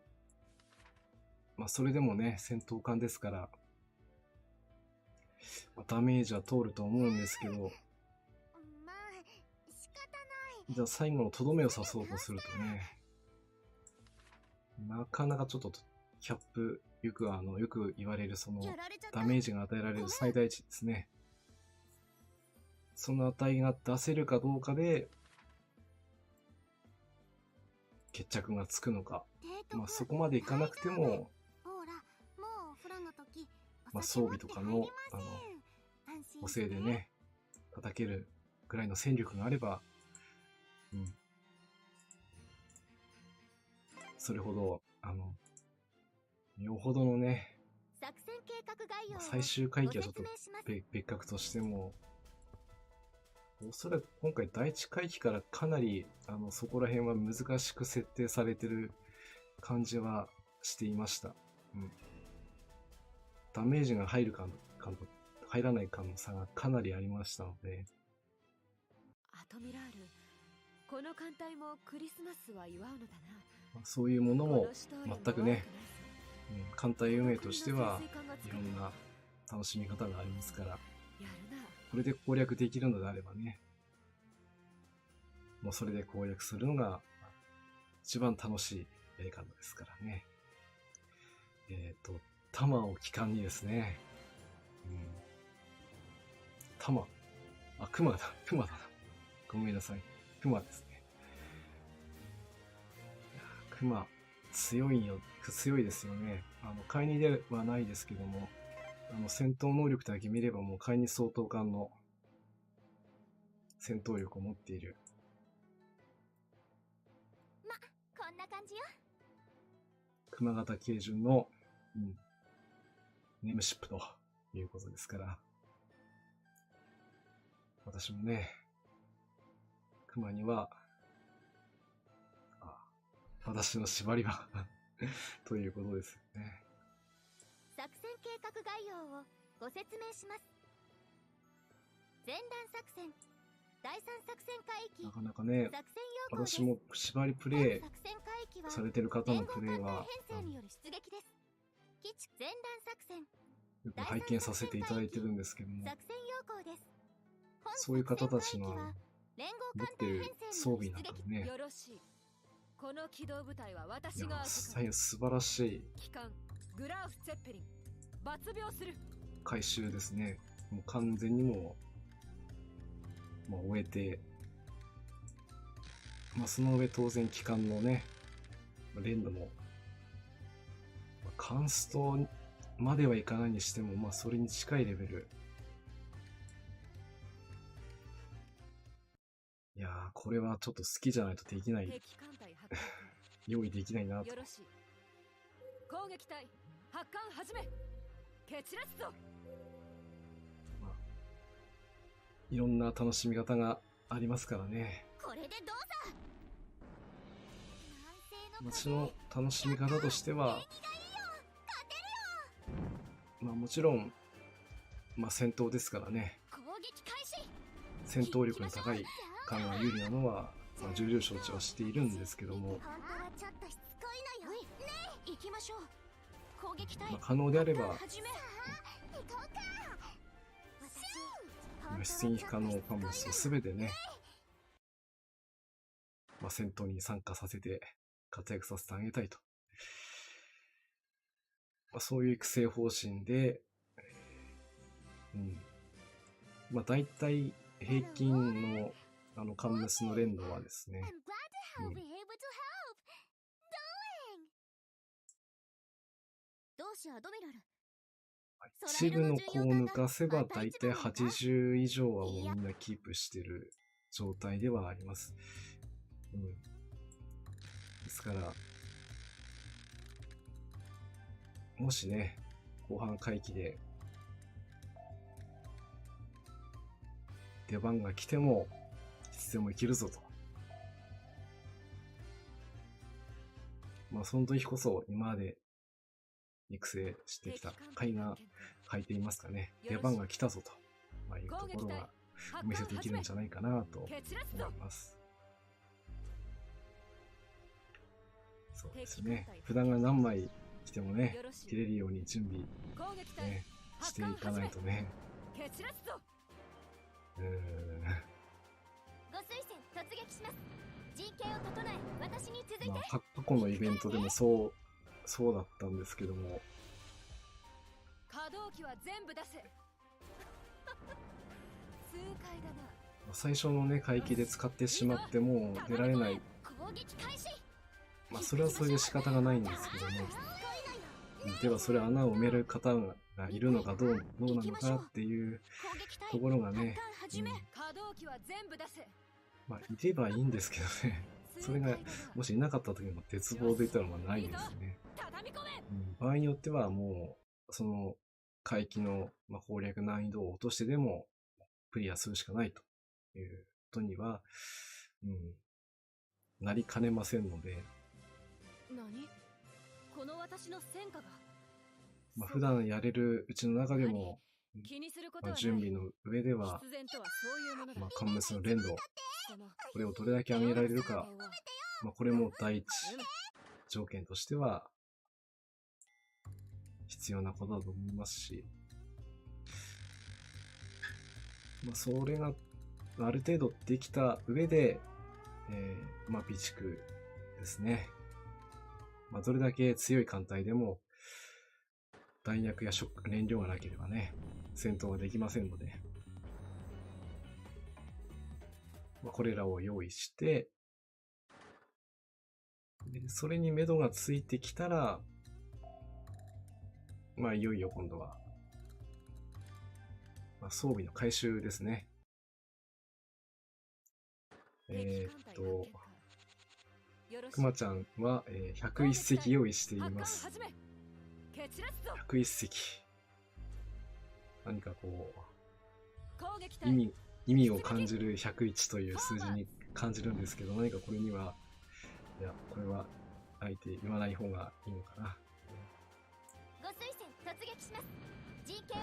それでもね、戦闘艦ですから、ダメージは通ると思うんですけど、じゃあ最後のとどめを刺そうとするとね、なかなかちょっとキャップ、よく言われるそのダメージが与えられる最大値ですね。その値が出せるかどうかで決着がつくのか。そこまでいかなくても、装備とかの補正でね、叩けるくらいの戦力があれば、それほど、よほどのね、最終回帰はちょっと別格としても、おそらく今回第一回帰からかなり、そこら辺は難しく設定されてる感じはしていました。ダメージが入るか入らない可能性がかなりありましたので、アトミラール、この艦隊もクリスマスは祝うのだな。そういうものもこのストーリーも全くね、悪くないぞ艦隊運営としてはこの潜水艦が作るいろんな楽しみ方がありますから、やるな。これで攻略できるのであればね、もうそれで攻略するのが一番楽しいやり方ですからね。弾を機関にですね、弾、熊だ、熊だな。ごめんなさい。熊ですね。いや熊、強いですよね。買いにではないですけども、戦闘能力だけ見ればもう買いに相当感の戦闘力を持っている。こんな感じよ。熊型軽巡の、ネームシップということですから、私もね、熊には、私の縛りはということですよね。作戦計画概要をご説明します。前段作戦、第3作戦海域、なかなかね、作戦要項です。私も縛りプレイ本作戦海域はされてる方のプレイ連合は艦隊編成による出撃です。基地前段作戦、よく拝見させていただいてるんですけども、作戦要項です。本そういう方たちの作戦海域は連合艦持ってる隊編成装備による出撃。なんかもね、よろしい。この機動部隊はい私や、が預かる。素晴らしい機関グラウフ・ツェッペリン抜病する。回収ですね。もう完全にもう終えて、その上当然機関のね、連打も、カンストまではいかないにしても、それに近いレベル。いやー、これはちょっと好きじゃないとできない、敵艦隊発艦用意できないなとよ。ろしい。攻撃隊発艦始め。蹴散らすぞ。いろんな楽しみ方がありますからね。これでどうぞ。私の楽しみ方としては、もちろん、戦闘ですからね。攻撃開始。戦闘力の高い艦が有利なのは、重々承知はしているんですけども、本当はちょっとしつこいのよ。ねえ、行きましょう。攻撃隊、可能であれば、始め。行こうか。出撃可能貨物をすべてね、戦闘に参加させて活躍させてあげたいと。そういう育成方針で、だいたい平均の艦滅の連動はですね、 I'm glad to be able to help. Doing. どうしアドミラル。一部の子を抜かせばだいたい80以上はもうみんなキープしてる状態ではあります。ですから、もしね、後半回帰で出番が来ても、いつでも生きるぞと。その時こそ今まで育成してきた甲斐が書いていますかね。出番が来たぞと、いうところがお見せできるんじゃないかなと思います。そうですね。札が何枚来てもね、切れるように準備、ね、していかないとね。ご推薦突撃します。陣形を整え、私に続いて。過去のイベントでもそうだったんですけども、可動機は全部出せ。痛快だな。最初のね、海域で使ってしまってもう出られない。攻撃開始。それはそれで仕方がないんですけども、ではそれ穴を埋める方がいるのかどうなのかっていうところがね、可動機は全部出せ。いればいいんですけどね、それがもしいなかった時の絶望といったらないですね。場合によってはもう、その海域の攻略難易度を落としてでもクリアするしかないということには、なりかねませんので、何？この私の戦果が、普段やれるうちの中でも、気にすることはない。準備の上では、必然とはそういうものだ。カンムスの連動、このこれをどれだけ上げられるか、これも第一うん条件としては必要なことだと思いますし、それがある程度できた上で、備蓄ですね。どれだけ強い艦隊でも弾薬や燃料がなければね、戦闘ができませんので、これらを用意して、でそれに目処がついてきたら、いよいよ今度は、装備の回収ですね。くまちゃんは、101隻用意しています。101隻。何かこう、意味を感じる101という数字に感じるんですけど、何かこれには、いや、これは、あえて言わない方がいいのかな。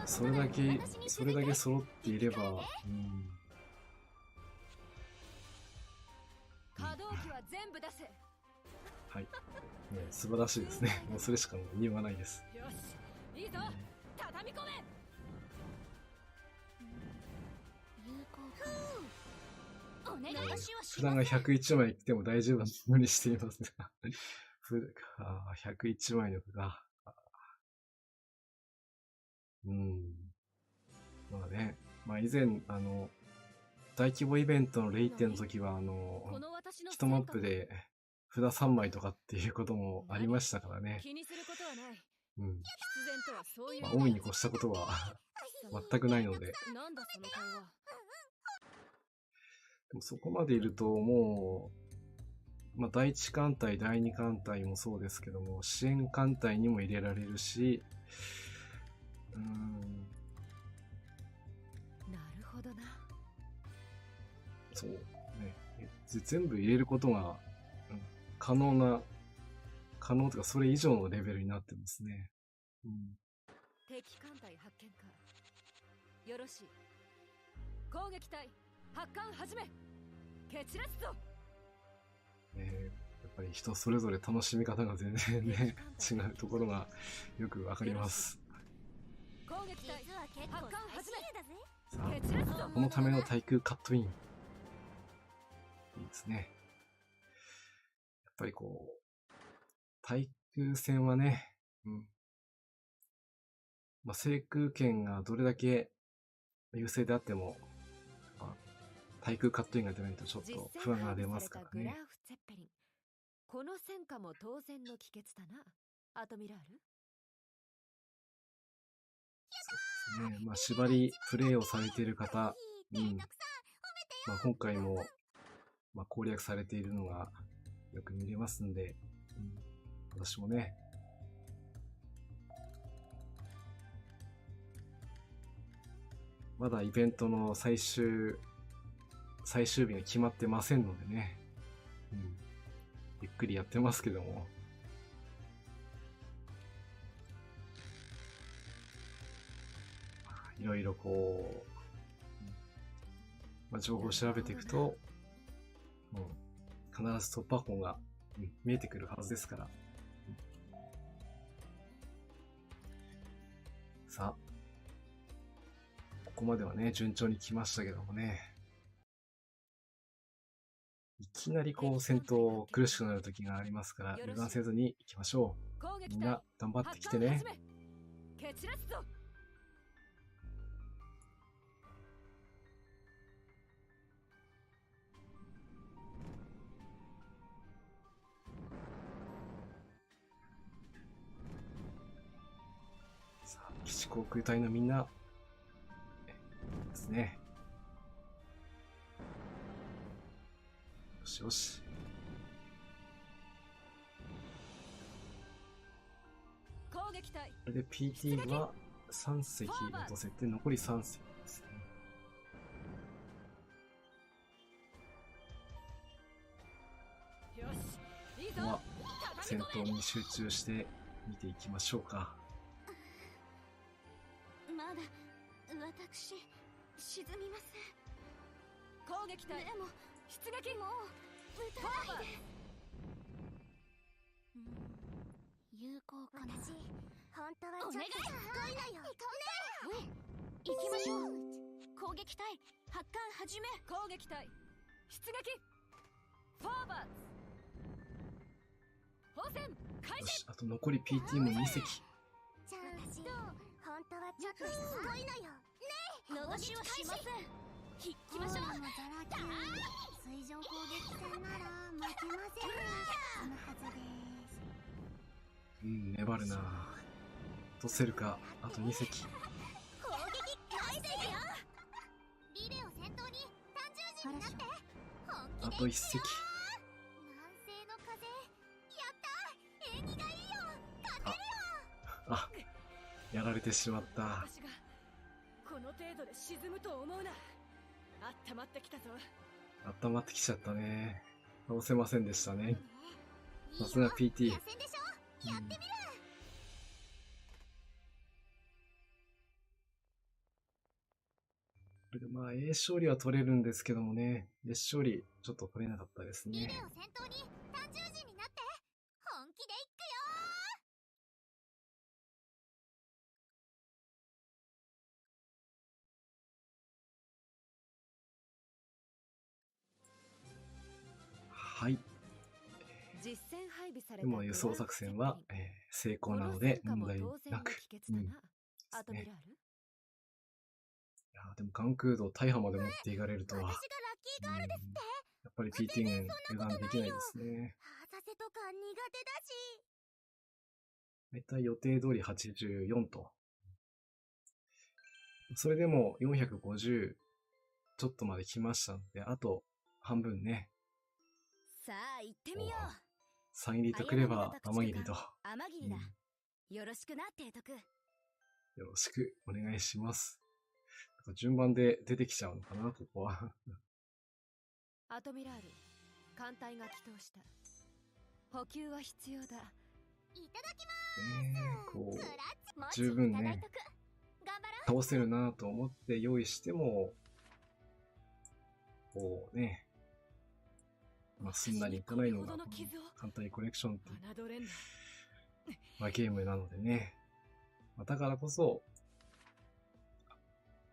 それだけ揃っていれば、可動機は全部出せ。はい。素晴らしいですね。もうそれしか言いようがないです。よし、いいぞ、畳み込め。普段が101枚来ても大丈夫なようにしていますが。101枚の札。以前、大規模イベントのレイテの時は、1マップで札3枚とかっていうこともありましたからね。大いに越したことは全くないので。でもそこまでいるともう、第1艦隊、第2艦隊もそうですけども、支援艦隊にも入れられるし、なるほどな。そうね。全部入れることが、可能というかそれ以上のレベルになってますね。敵艦隊発見か。よろしい。攻撃隊発艦始め。蹴散らすぞ。やっぱり人それぞれ楽しみ方が全然ね違うところがよくわかります。攻撃隊発艦始め。さあ、このための対空カットイン。いいですね。やっぱりこう、対空戦はね、制空権がどれだけ優勢であっても、対空カットインが出ないとちょっと不安が出ますからね。この戦果も当然の帰結だな、アトミラール。そうですね。縛りプレイをされている方、今回も、攻略されているのがよく見れますんで、私もね、まだイベントの最終日が決まってませんのでね、ゆっくりやってますけども、いろいろこう、情報を調べていくと、必ず突破口が、見えてくるはずですから。さあ、ここまではね、順調に来ましたけどもね、いきなりこう戦闘苦しくなる時がありますから、油断せずに行きましょう。みんな頑張ってきてね。さあ、基地航空隊のみんなですね。よしよし。これで PT は3隻落とせて残り3隻ですね。ここは戦闘に集中して見ていきましょうか。まだ私沈みます。攻撃隊でも出撃もう撃たないで。有効かな。私本当はちょっとすごいのよ。行きましょう。攻撃隊発艦始め。攻撃隊出撃。フォーバーズ砲戦開始。よし、あと残り PT も2隻。ちゃんと本当はちょっとすごいのよ。逃しはしません。行きましょう。水上攻撃戦なら負けません。そのはずです。粘るな。落とせるか。あと2隻。攻撃開始よ。リレーを先頭に単獣人になって。本気であと1隻。南西の風。やった。縁起がいいよ。勝てるよ。あ、やられてしまった。私がこの程度で沈むと思うな。あったまってきたぞ。温まってきちゃったね。倒せませんでしたね。いいよさすが PT。野戦でしょ。やってみる。これでまあ A 勝利は取れるんですけどもね。S 勝利ちょっと取れなかったですリレね。ーを先頭に単獣人になって本気でいくよ。はい。実戦配備されでも輸送作戦は、成功なので問題なく。アトミラール。いやーでも関空道大破まで持っていかれるとは。私がラッキーガールですって。やっぱり PT 軍油断できないですね。浅瀬とか苦手だし。だいたい予定通り84と。それでも450ちょっとまで来ましたので、あと半分ね。さあ行ってみよう。3入りとくれば天霧と。天霧だ。よろしくな提督。よろしくお願いします。順番で出てきちゃうのかな、ここは。アトミラール、艦隊が帰投した。補給は必要だ。いただきます。こう、クラッチも十分ねいただいとく。頑張ろう。倒せるなと思って用意しても、こうね、まあ、すんなりいかないのが、この艦隊コレクションっていう、侮れんな。まあ、ゲームなのでね。まあ、だからこそ、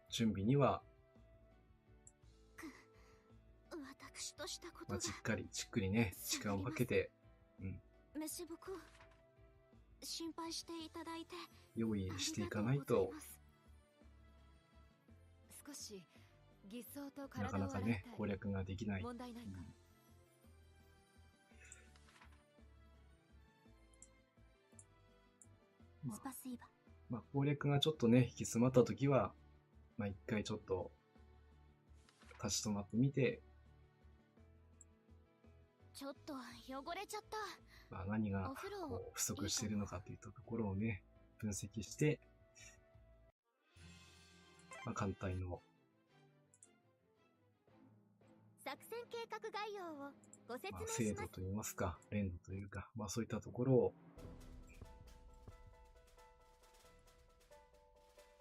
準備には、私としたことまあ、が。じっくりね、時間をかけて、メシブク、心配していただいて用意していかないと、少し偽装とな体をかなかね、洗いたい。攻略ができない。問題ないか。まあスパスイバ。まあ、攻略がちょっとね、行き詰まった時は、まあ、一回ちょっと、立ち止まってみて、ちょっと汚れちゃった。まあ、何がお風呂こう不足しているのかといったところをね、分析して、まあ、艦隊の、作戦計画概要をご説まあ、明します。精度といいますか、連度というか、まあ、そういったところを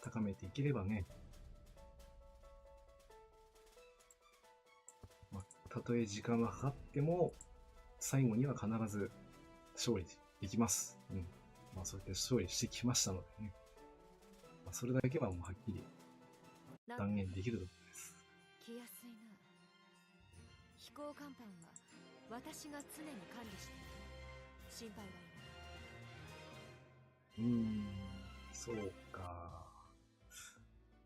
高めていければね、まあ、たとえ時間がかかっても、最後には必ず勝利できます。まあ、そうやって勝利してきましたのでね。まあ、それだけはもうはっきり断言できるところです。来やすいな。飛行甲板は私が常に管理している。心配はいない。そうか。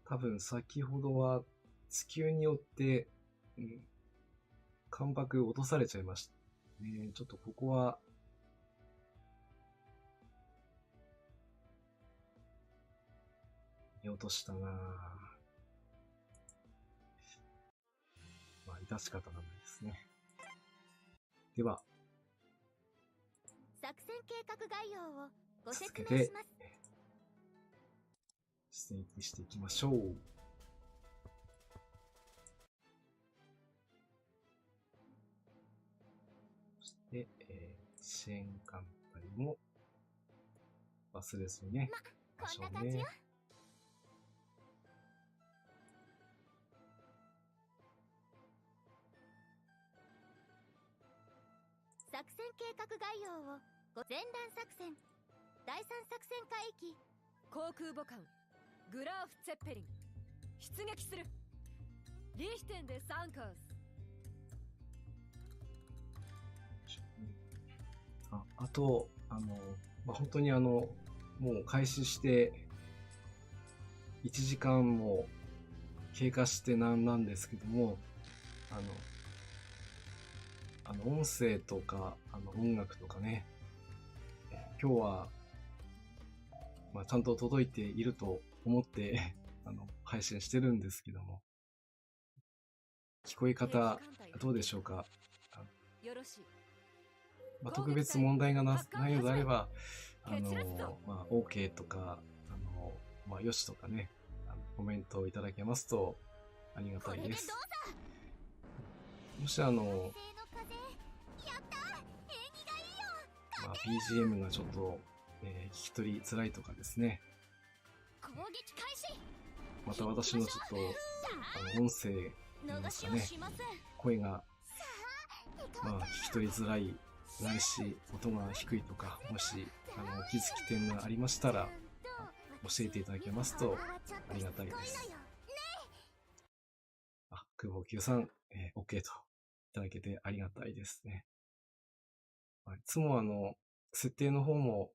多分先ほどは地球によって、関白落とされちゃいましたね。ちょっとここは、見落としたなぁ。まあ、致し方がないですね。では、作戦計画概要をご説続けて明します。出撃していきましょう。そして、支援艦隊も忘れずにね、こんな感じよ。作戦計画概要を前段作戦第3作戦海域航空母艦グラーフ・ツェッペリン出撃する。リヒテンでサンカース。あと、本当にもう開始して1時間も経過してなんですけども、音声とか、音楽とかね、今日は、ちゃんと届いていると思って、配信してるんですけども、聞こえ方、どうでしょうか。よろしい。特別問題がないのであれば、OK とか、よしとかね、コメントをいただけますとありがたいです。もしBGM がちょっと、聞き取りづらいとかですね、また私のちょっと音声ですかね、声が聞き取りづらいないし音が低いとか、もしお気づき点がありましたら教えていただけますとありがたいです。久保久さん、OK といただけてありがたいですね。いつも設定の方も、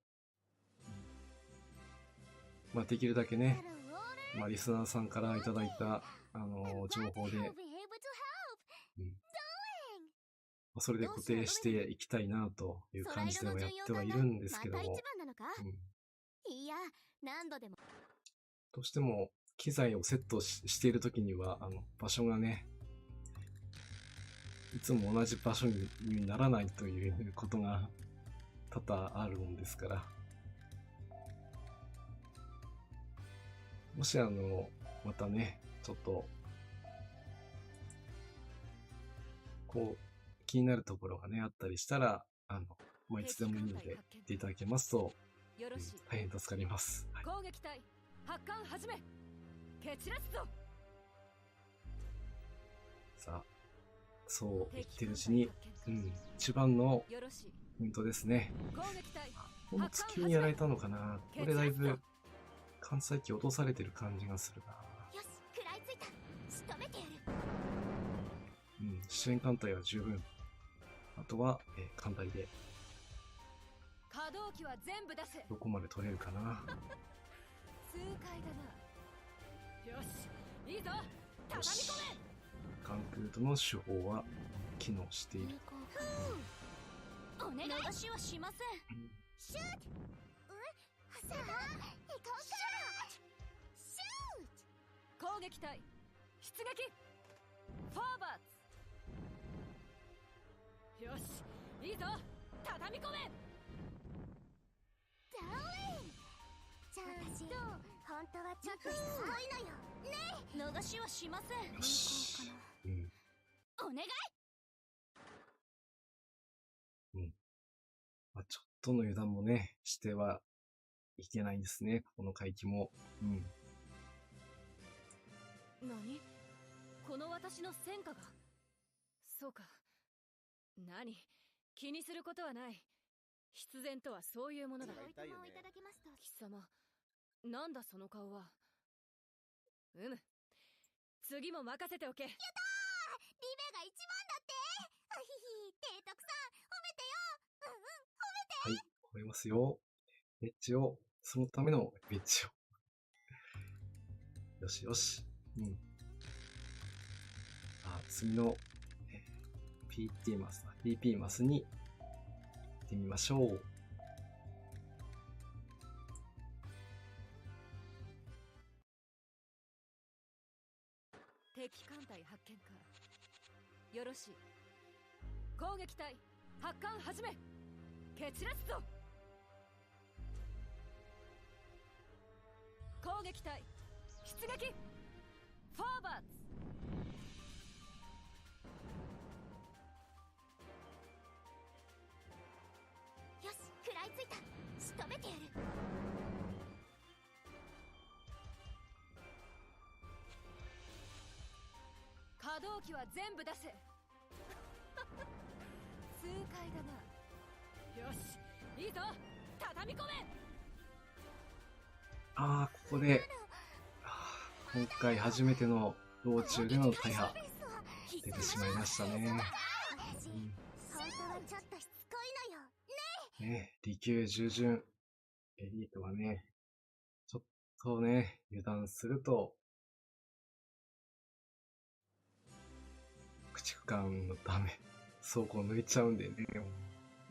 できるだけね、リスナーさんからいただいた情報で、それで固定していきたいなという感じではやってはいるんですけども、どうしても機材をセットしているときには場所がね、いつも同じ場所にならないということが多々あるもんですから、もしまたね、ちょっとこう気になるところがねあったりしたら、いつでもいいので言っていただけますと、大変助かります。攻撃隊発艦始め。蹴散らすぞ。さあ、そう言ってるうちに、一番のポイントですね。この月にやられたのかな。これだいぶ関西機落とされてる感じがするな。よし、食らいついた。仕留めてやる。支援艦隊は十分。あとは、艦隊で可動機は全部出せ。どこまで取れるかな。痛快だな。よし、いいぞ。畳み込め。関空との手法は機能している。お願い。逃しはしません。シュート。さあ、行こうか。シュート。攻撃隊出撃。フォーバーツ。よし、いいぞ。畳み込め。ダーリン。ちゃんと本当はちょっとしつこいのよ。ね、逃しはしません。よし。お願い。ちょっとの油断もねしてはいけないんですね、この海域も。何？この私の戦果が。そうか。何？気にすることはない。必然とはそういうものだ。貴様、なんだその顔は。次も任せておけ。やったー、リベが一番だって。提督さん、褒めてよ。褒めて。はい、褒めますよ。ベッジを、そのためのベッジを。よしよし。次の、PP マスに行ってみましょう。敵艦隊発見か。よろしい。攻撃隊発艦始め。蹴散らすぞ。攻撃隊出撃。フォーバーツ。よし、食らいついた。仕留めてやる。可動機は全部出せ。痛快だな。よし、いいぞ、畳み込め。ここで、今回初めての道中での大破、出てしまいましたね。本当はちょっとしつこいのよ。ね、利休従順、エリートはね、ちょっとね、油断すると、駆逐艦のため、倉庫を抜いちゃうんでね、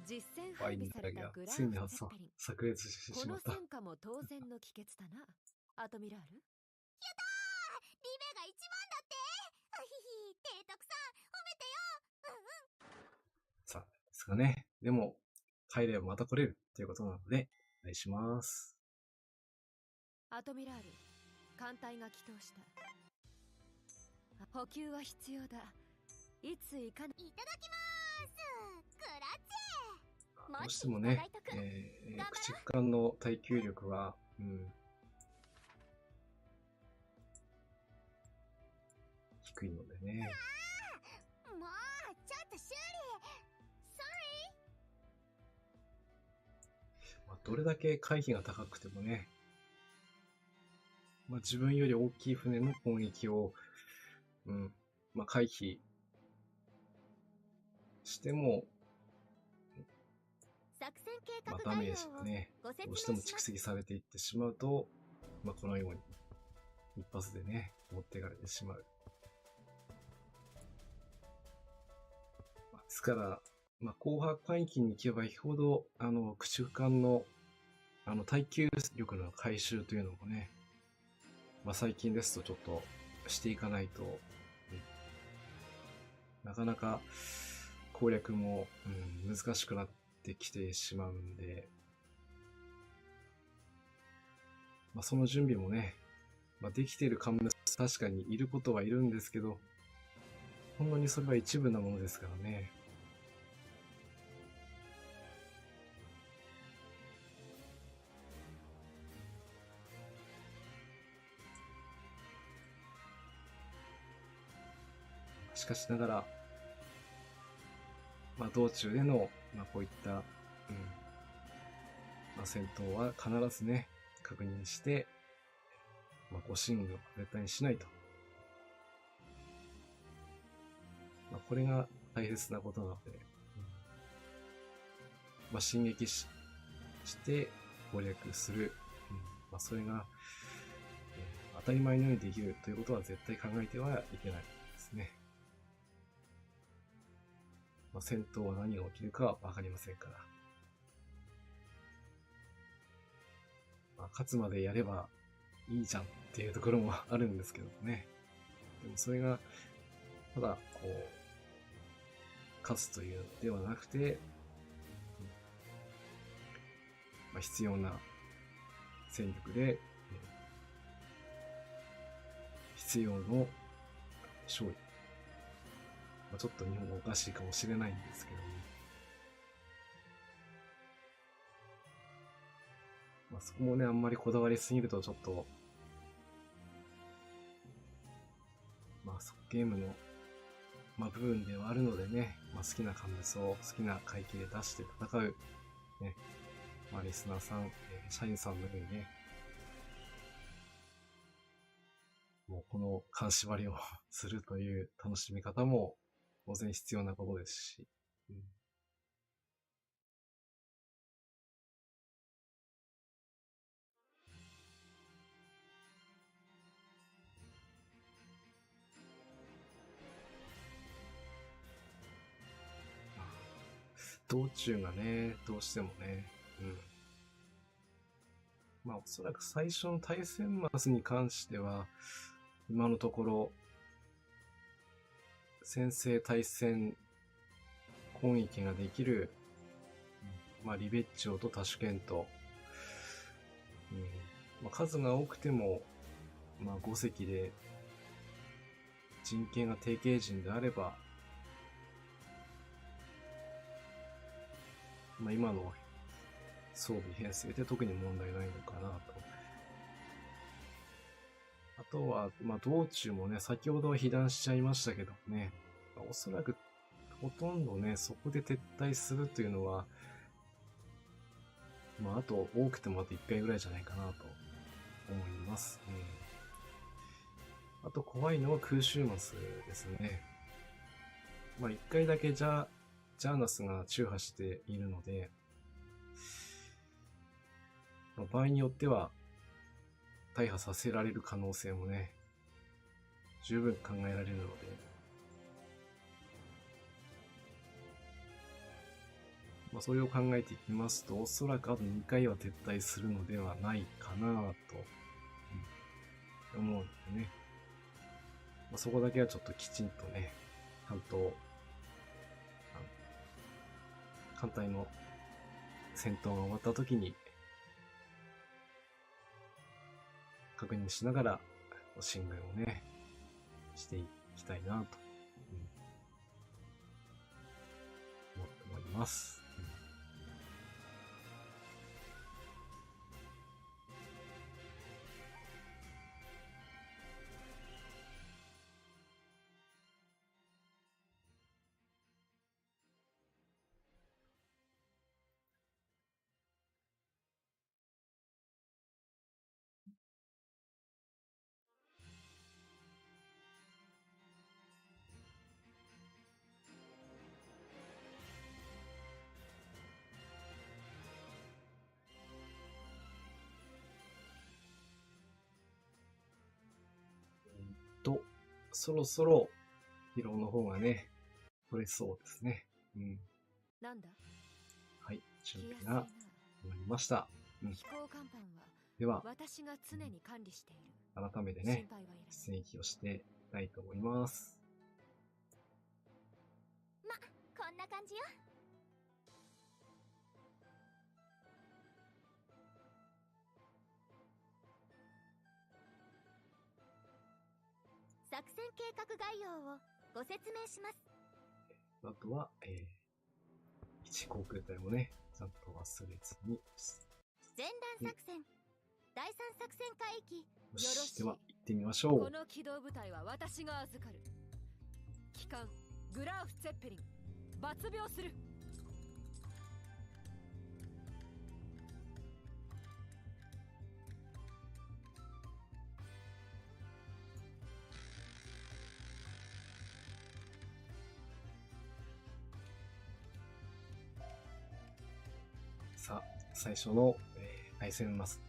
実戦ワイン配備されがたグランついにフゼッペリン。炸裂してこのしまった。戦果も当然の帰結だな、アトミラール。リベが一番だって。あひひ、提督さん、褒めてよ。さあ、ですかね。でも、帰ればまた来れるということなので、お願いします。アトミラール、艦隊が帰投した。補給は必要だ。いついかないただきまーす。クラッチ。どうしてもね、駆逐艦の耐久力は、低いのでね。もうちょっと修理。どれだけ回避が高くてもね、自分より大きい船の攻撃を、回避しても、作戦計画ダメー概要をジがね、ご説明どうしてもします。蓄積されていってしまうと、このように、一発でね、持っていかれてしまう。ですから、後半海域に行けば行くほど、駆逐艦の、耐久力の回収というのもね、最近ですとちょっとしていかないと、なかなか攻略も、難しくなってきてしまうんで、その準備もね、できている艦も確かにいることはいるんですけど、ほんのにそれは一部なものですからね。しかしながら、道中での、こういった、戦闘は必ずね、確認して、誤進軍は絶対にしないと。これが大切なことなので、進撃して攻略する。それが、当たり前のようにできるということは絶対考えてはいけないですね。戦闘は何が起きるかはわかりませんから。勝つまでやればいいじゃんっていうところもあるんですけどね。でもそれが、ただ、勝つというのではなくて、必要な戦力で、必要の勝利。ちょっと日本語おかしいかもしれないんですけども。そこもね、あんまりこだわりすぎるとちょっと、ゲームの、部分ではあるのでね、好きな艦物を好きな階級で出して戦う、ね、リスナーさん、社員さんのようにね、もうこの監視割りをするという楽しみ方も当然必要なことですし、道中がね、どうしてもね、おそらく最初の対戦マスに関しては、今のところ、先制対戦攻撃ができる、リベッチョとタシュケント、数が多くても、5隻で、陣形が定型陣であれば、今の装備編成で特に問題ないのかなと。あとは、道中もね、先ほどは被弾しちゃいましたけどね、おそらくほとんどね、そこで撤退するというのは、まあ、あと多くてもあと1回ぐらいじゃないかなと思います。あと怖いのは空襲末ですね。まあ、1回だけジャーナスが中破しているので、まあ、場合によっては大破させられる可能性もね、十分考えられるので、まあ、それを考えていきますと、おそらくあと2回は撤退するのではないかなと、思うのでね、まあ、そこだけはちょっときちんとね、ちゃんと艦隊の戦闘が終わった時に確認しながら進軍をねしていきたいなと、思っております。そろそろ疲労の方がね取れそうですね。なんだ。はい、準備が終わりました。飛行甲板はでは私が常に管理している。改めてね出撃をしていきたいと思います。ま、こんな感じよ。作戦計画概要をご説明します。あとは、基地航空隊もね、ちゃんと忘れずに。前段作戦、第3作戦海域。よし、では行ってみましょう。この機動部隊は私が預かる。機関グラーフ・ツェッペリン、抜病する。さあ、最初の、対戦マス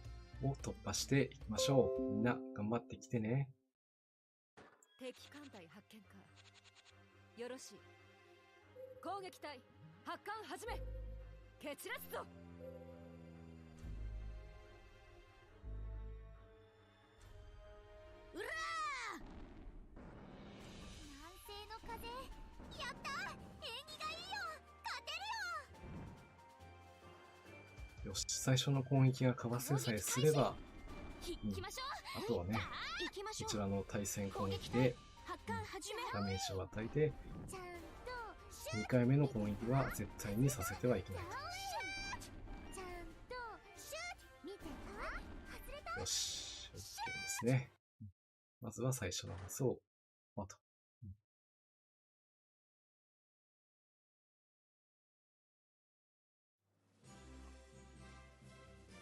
を突破していきましょう。みんな頑張ってきてね。敵艦隊発見か。よろしい。攻撃隊発艦始め。決裂ぞ。うらー、南西の風、やったー、縁起がいいよ、勝てるよ。よし、最初の攻撃がかわせさえすれば、あとはね、こちらの対戦攻撃でダメージを与えて、2回目の攻撃は絶対にさせてはいけないと。よし、OK ですね。まずは最初のマスをあと。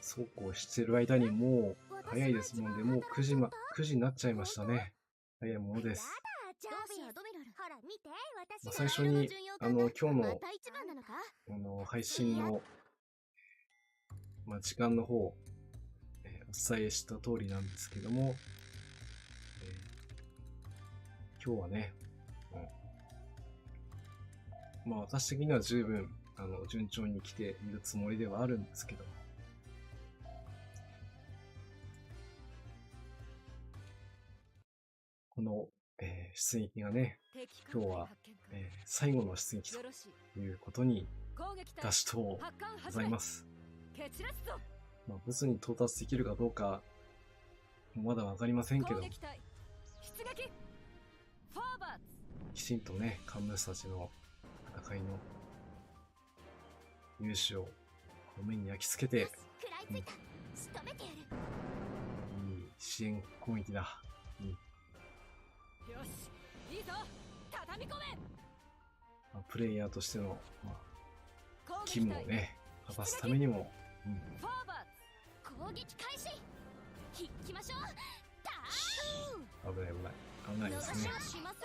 そうこうしてる間にもう早いですもんで、もう9時になっちゃいましたね。早いものです。最初に今日の配信の、時間の方、お伝えした通りなんですけども、今日はね、私的には十分順調に来ているつもりではあるんですけども、この、出撃がね、今日は、最後の出撃ということに出しとうございます。ブツに到達できるかどうかまだわかりませんけど、きちんとね、カンムスたちの戦いの勇姿を目に焼き付けて、いい支援攻撃だ。よし、いいぞ、畳み込め。プレイヤーとしての、勤務をね、果たすためにも、フォーバー攻撃開始。行きましょう。危ない危ない。危ないですね。逃しはしませ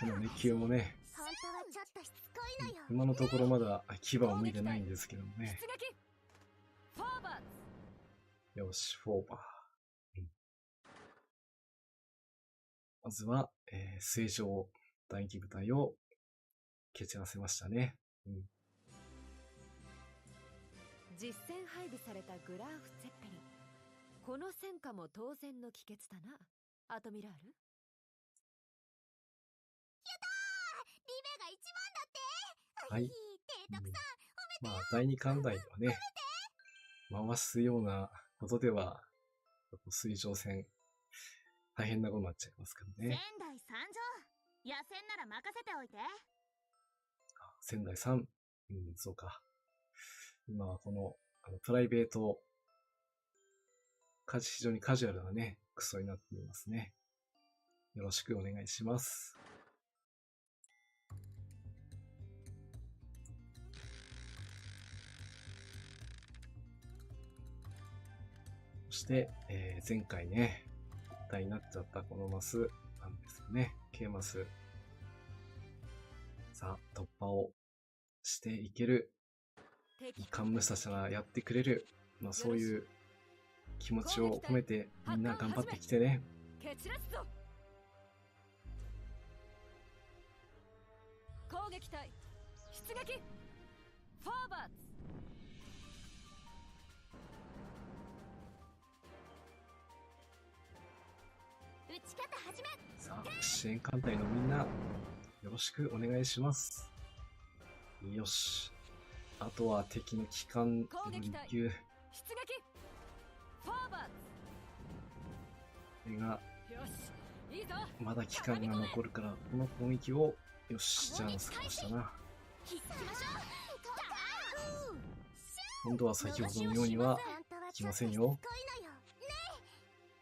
ん。この2級もね、本当はちょっとしつこいのよ。今のところまだ牙を向いてないんですけどもね。出撃。フォーバーよし、フォーバー。まずは、水上第2部隊を蹴散らせましたね。実戦配備されたグラーフ・ツェッペリン。この戦果も当然の帰結だな、アトミラール。リベが一番だって。はい提督さん、まあ、第2艦隊ではね、回すようなことでは、水上戦、大変なことになっちゃいますからね。仙台参上。野戦なら任せておいて。仙台3、そうか。今はこの、プライベート、非常にカジュアルなね、クソになっていますね。よろしくお願いします。そして、前回ね、一体になっちゃったこのマスなんですよね。K マス。さあ、突破をしていける。カンムスたちがやってくれる。まあそういう気持ちを込めてみんな頑張ってきてね。蹴散らすぞ。攻撃隊出撃。フォーバー撃ち方始め。さあ、支援艦隊のみんな、よろしくお願いします。よし。あとは敵の機関1級。出撃。フォーバこれが、ーよし、いいぞ。まだ機関が残るから、この攻撃を、よし、チャンスかましたな。行きましょう。今度は先ほどのようには、いきませんよ。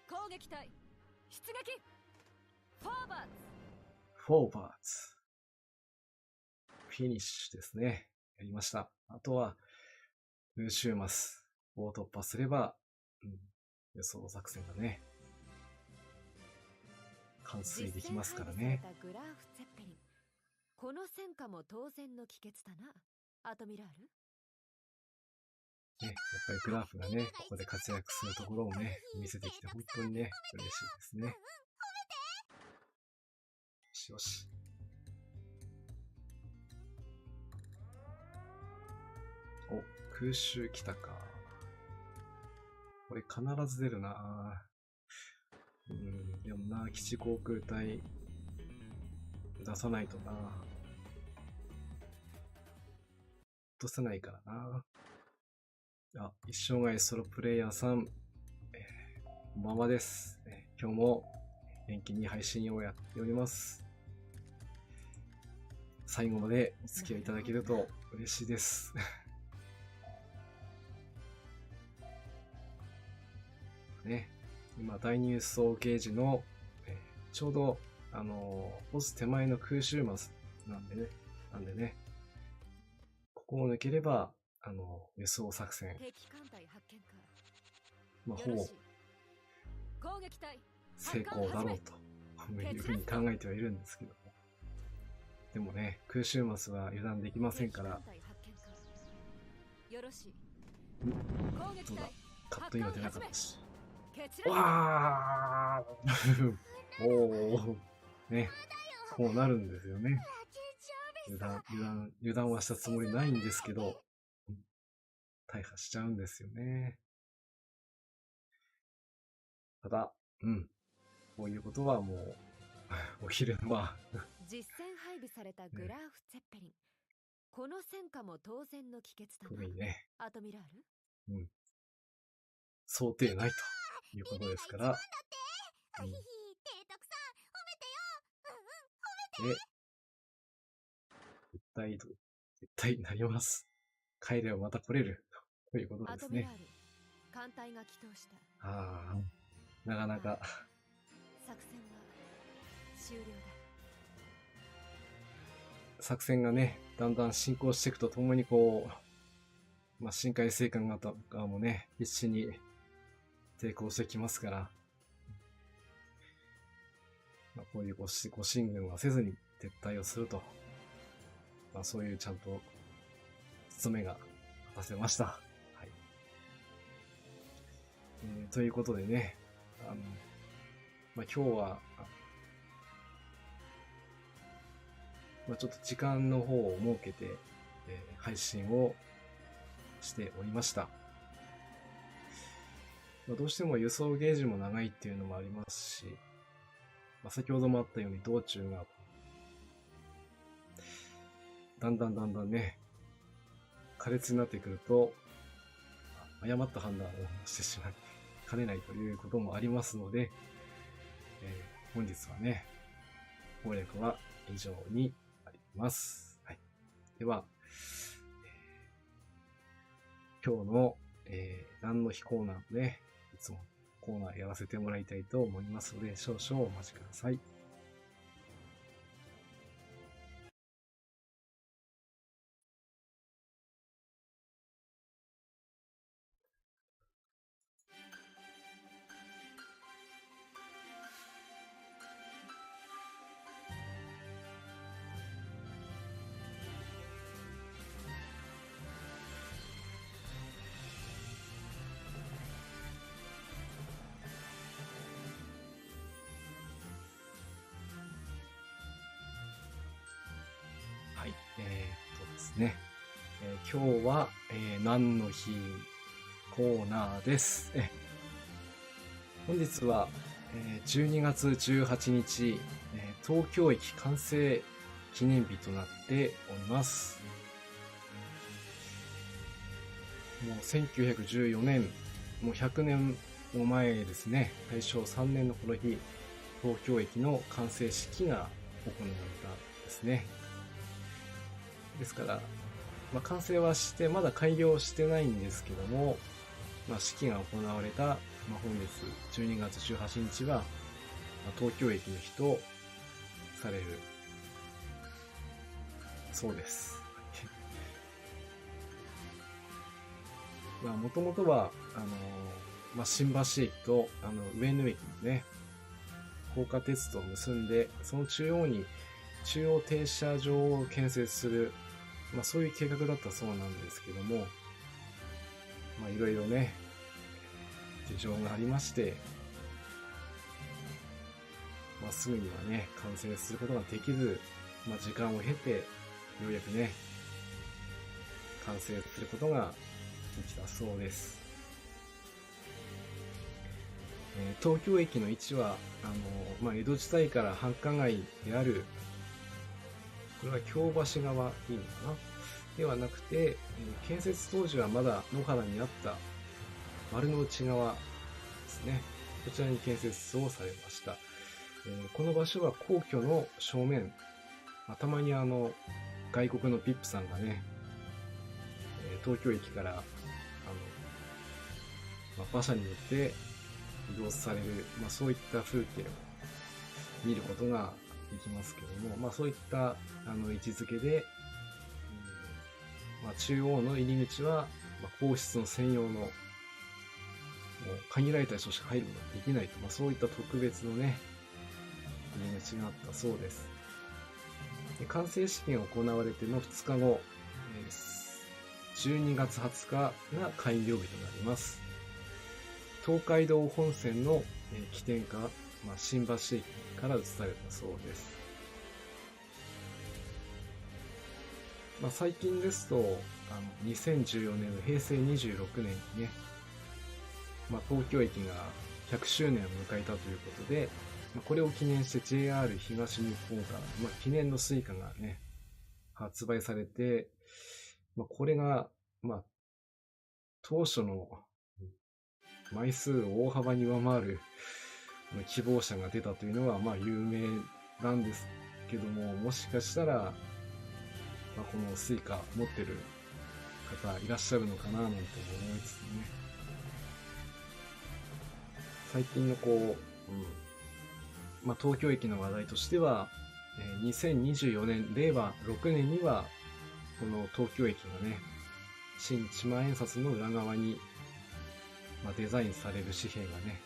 攻撃隊出撃。フォーバーフォーバーズ。フィニッシュですね。やりました。あとは、ルーシューマスを突破すれば、予想作戦がね、完遂できますからね。グラーフ・ツェッペリン。この戦果も当然の帰結だな、アトミラール。ね、やっぱりグラフがね、ここで活躍するところをね、見せてきて本当にね、嬉しいですね。よしよし。お、空襲来たか。これ必ず出るな。でもな、基地航空隊出さないとな。落とせないからな。あ、一生涯ソロプレイヤーさん、こんばんはです。今日も元気に配信をやっております。最後までお付き合いいただけると嬉しいです。ね、今、第二輸送ゲージの、ちょうど、ボス手前の空襲マスなんでね、ここを抜ければ、輸送作戦、敵艦隊発見か。まあ、ほぼ攻撃隊成功だろうというふうに考えてはいるんですけども。でもね、空襲マスは油断できませんから、よろしい。そうだ、カットインは出なかったし。蹴散らわーおー、ね、こうなるんですよね。油断はしたつもりないんですけど、大破しちゃうんですよね。ただ、こういうことはもう、お昼のは実戦配備されたグラーフ・ツェッペリン。この戦果も当然の帰結だ特な、にね、アトミラール。想定ないということですから、提督さん、で、絶対なります。帰ればまた来れるということですねアトミラ。ール、艦隊が帰投した。ああ、なかなか作戦は終了だ。作戦がね、だんだん進行していくとともにこう、深海生還型側もね、必死に抵抗してきますから、こういうご進軍はせずに撤退をすると、そういうちゃんと務めが果たせました。はい。ということでね、今日は、ちょっと時間の方を設けて、配信をしておりました。どうしても輸送ゲージも長いっていうのもありますし、先ほどもあったように道中がだんだんね、苛烈になってくると、誤った判断をしてしまいかねないということもありますので、本日はね、攻略は以上になります。はい。では、今日の、何の日コーナーもね、いつもコーナーやらせてもらいたいと思いますので、少々お待ちください。はい、ですね。今日は、何の日コーナーです。本日は、12月18日、東京駅完成記念日となっております。もう1914年、もう100年も前ですね、大正3年のこの日、東京駅の完成式が行われたんですね。ですから、完成はして、まだ開業してないんですけども、式が行われた、本日12月18日は、東京駅の日とされるそうです。もともとは、新橋駅と、上野駅のね、高架鉄道を結んで、その中央に中央停車場を建設する、そういう計画だったそうなんですけども、いろいろね、事情がありまして、すぐにはね、完成することができず、時間を経て、ようやくね、完成することができたそうです。東京駅の位置は、江戸時代から繁華街である、これは京橋側でいいのかなではなくて、建設当時はまだ野原にあった丸の内側ですね。こちらに建設をされました。この場所は皇居の正面、たまに外国のピップさんがね、東京駅から馬車に乗って移動される、そういった風景を見ることができますけども、そういった位置づけで、中央の入り口は、皇室の専用のもう限られた人しか入ることができないと、そういった特別のね入り口があったそうです。で、完成式が行われての2日後、12月20日が開業日となります。東海道本線の起点か、新橋駅から移されたそうです。最近ですと、2014年の平成26年にね、東京駅が100周年を迎えたということで、これを記念して JR 東日本が、記念のスイカがね、発売されて、これが、当初の枚数を大幅に上回る希望者が出たというのは、有名なんですけども、もしかしたら、このスイカ持ってる方いらっしゃるのかななんて思いつつね。最近の東京駅の話題としては、2024年、令和6年には、この東京駅がね、新一万円札の裏側に、デザインされる紙幣がね、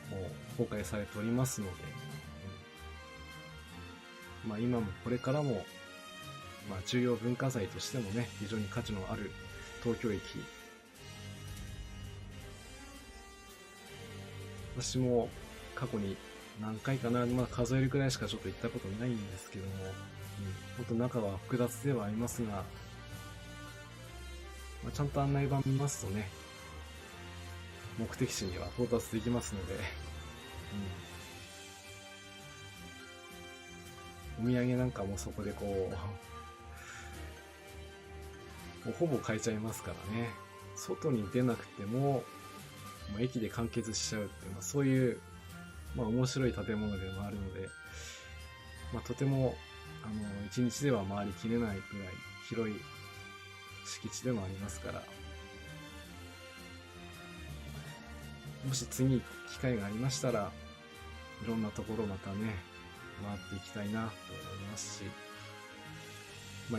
もう公開されておりますので、今もこれからも、重要文化財としてもね、非常に価値のある東京駅。私も過去に何回かな、数えるくらいしかちょっと行ったことないんですけども、本当中は複雑ではありますが、ちゃんと案内板見ますとね、目的地には到達できますので、お土産なんかもそこでもうほぼ買えちゃいますからね。外に出なくても、駅で完結しちゃうっていうのは、そういう、面白い建物でもあるので、とても、一日では回りきれないくらい広い敷地でもありますから、もし次行く機会がありましたら、いろんなところまたね、回っていきたいなと思いますし、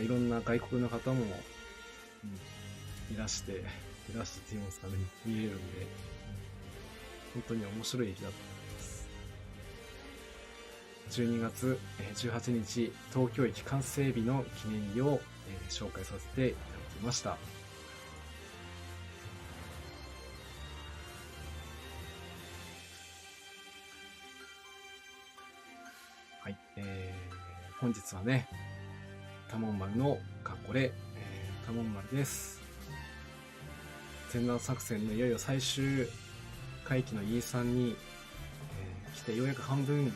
いろんな外国の方も、いらしてって言いますかね、見れるんで、本当に面白い駅だと思います。12月18日、東京駅完成日の記念日を紹介させていただきました。はい、本日はね、多聞丸のかっこれ、多聞丸です。前段作戦のいよいよ最終回帰の E3 に、来てようやく半分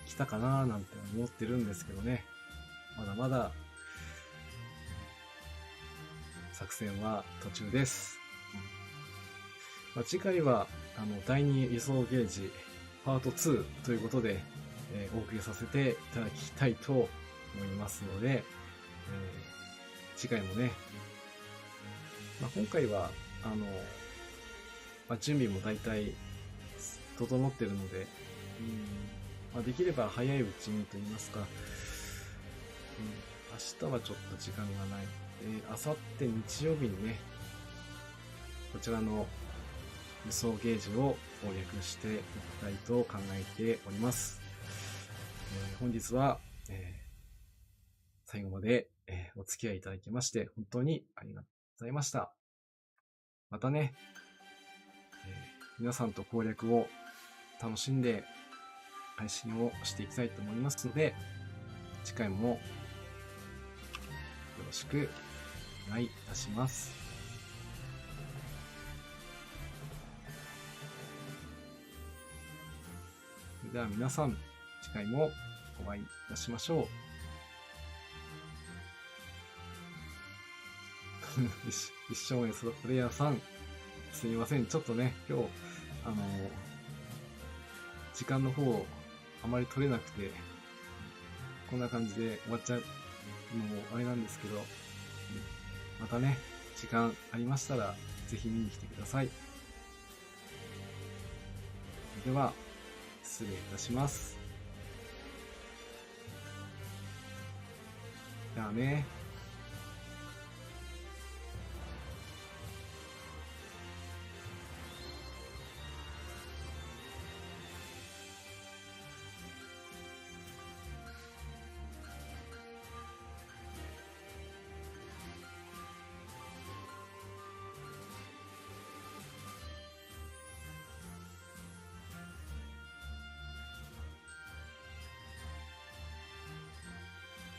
来たかなーなんて思ってるんですけどね、まだまだ作戦は途中です。次回は第2輸送ゲージパート2ということで、お送りさせていただきたいと思いますので、次回もね、今回は準備も大体整ってるので、できれば早いうちにと言いますか、明日はちょっと時間がないので、明後日日曜日にね、こちらの輸送ゲージを攻略していきたいと考えております。本日は、最後まで、お付き合いいただきまして本当にありがとうございました。またね、皆さんと攻略を楽しんで配信をしていきたいと思いますので、次回もよろしくお願いいたします。それでは皆さん、次回もお会いいたしましょう。一生エスプレイヤーさん、すみません。ちょっとね、今日、時間の方、あまり取れなくて、こんな感じで終わっちゃうのもあれなんですけど、またね、時間ありましたら、ぜひ見に来てください。それでは、失礼いたします。じゃあね。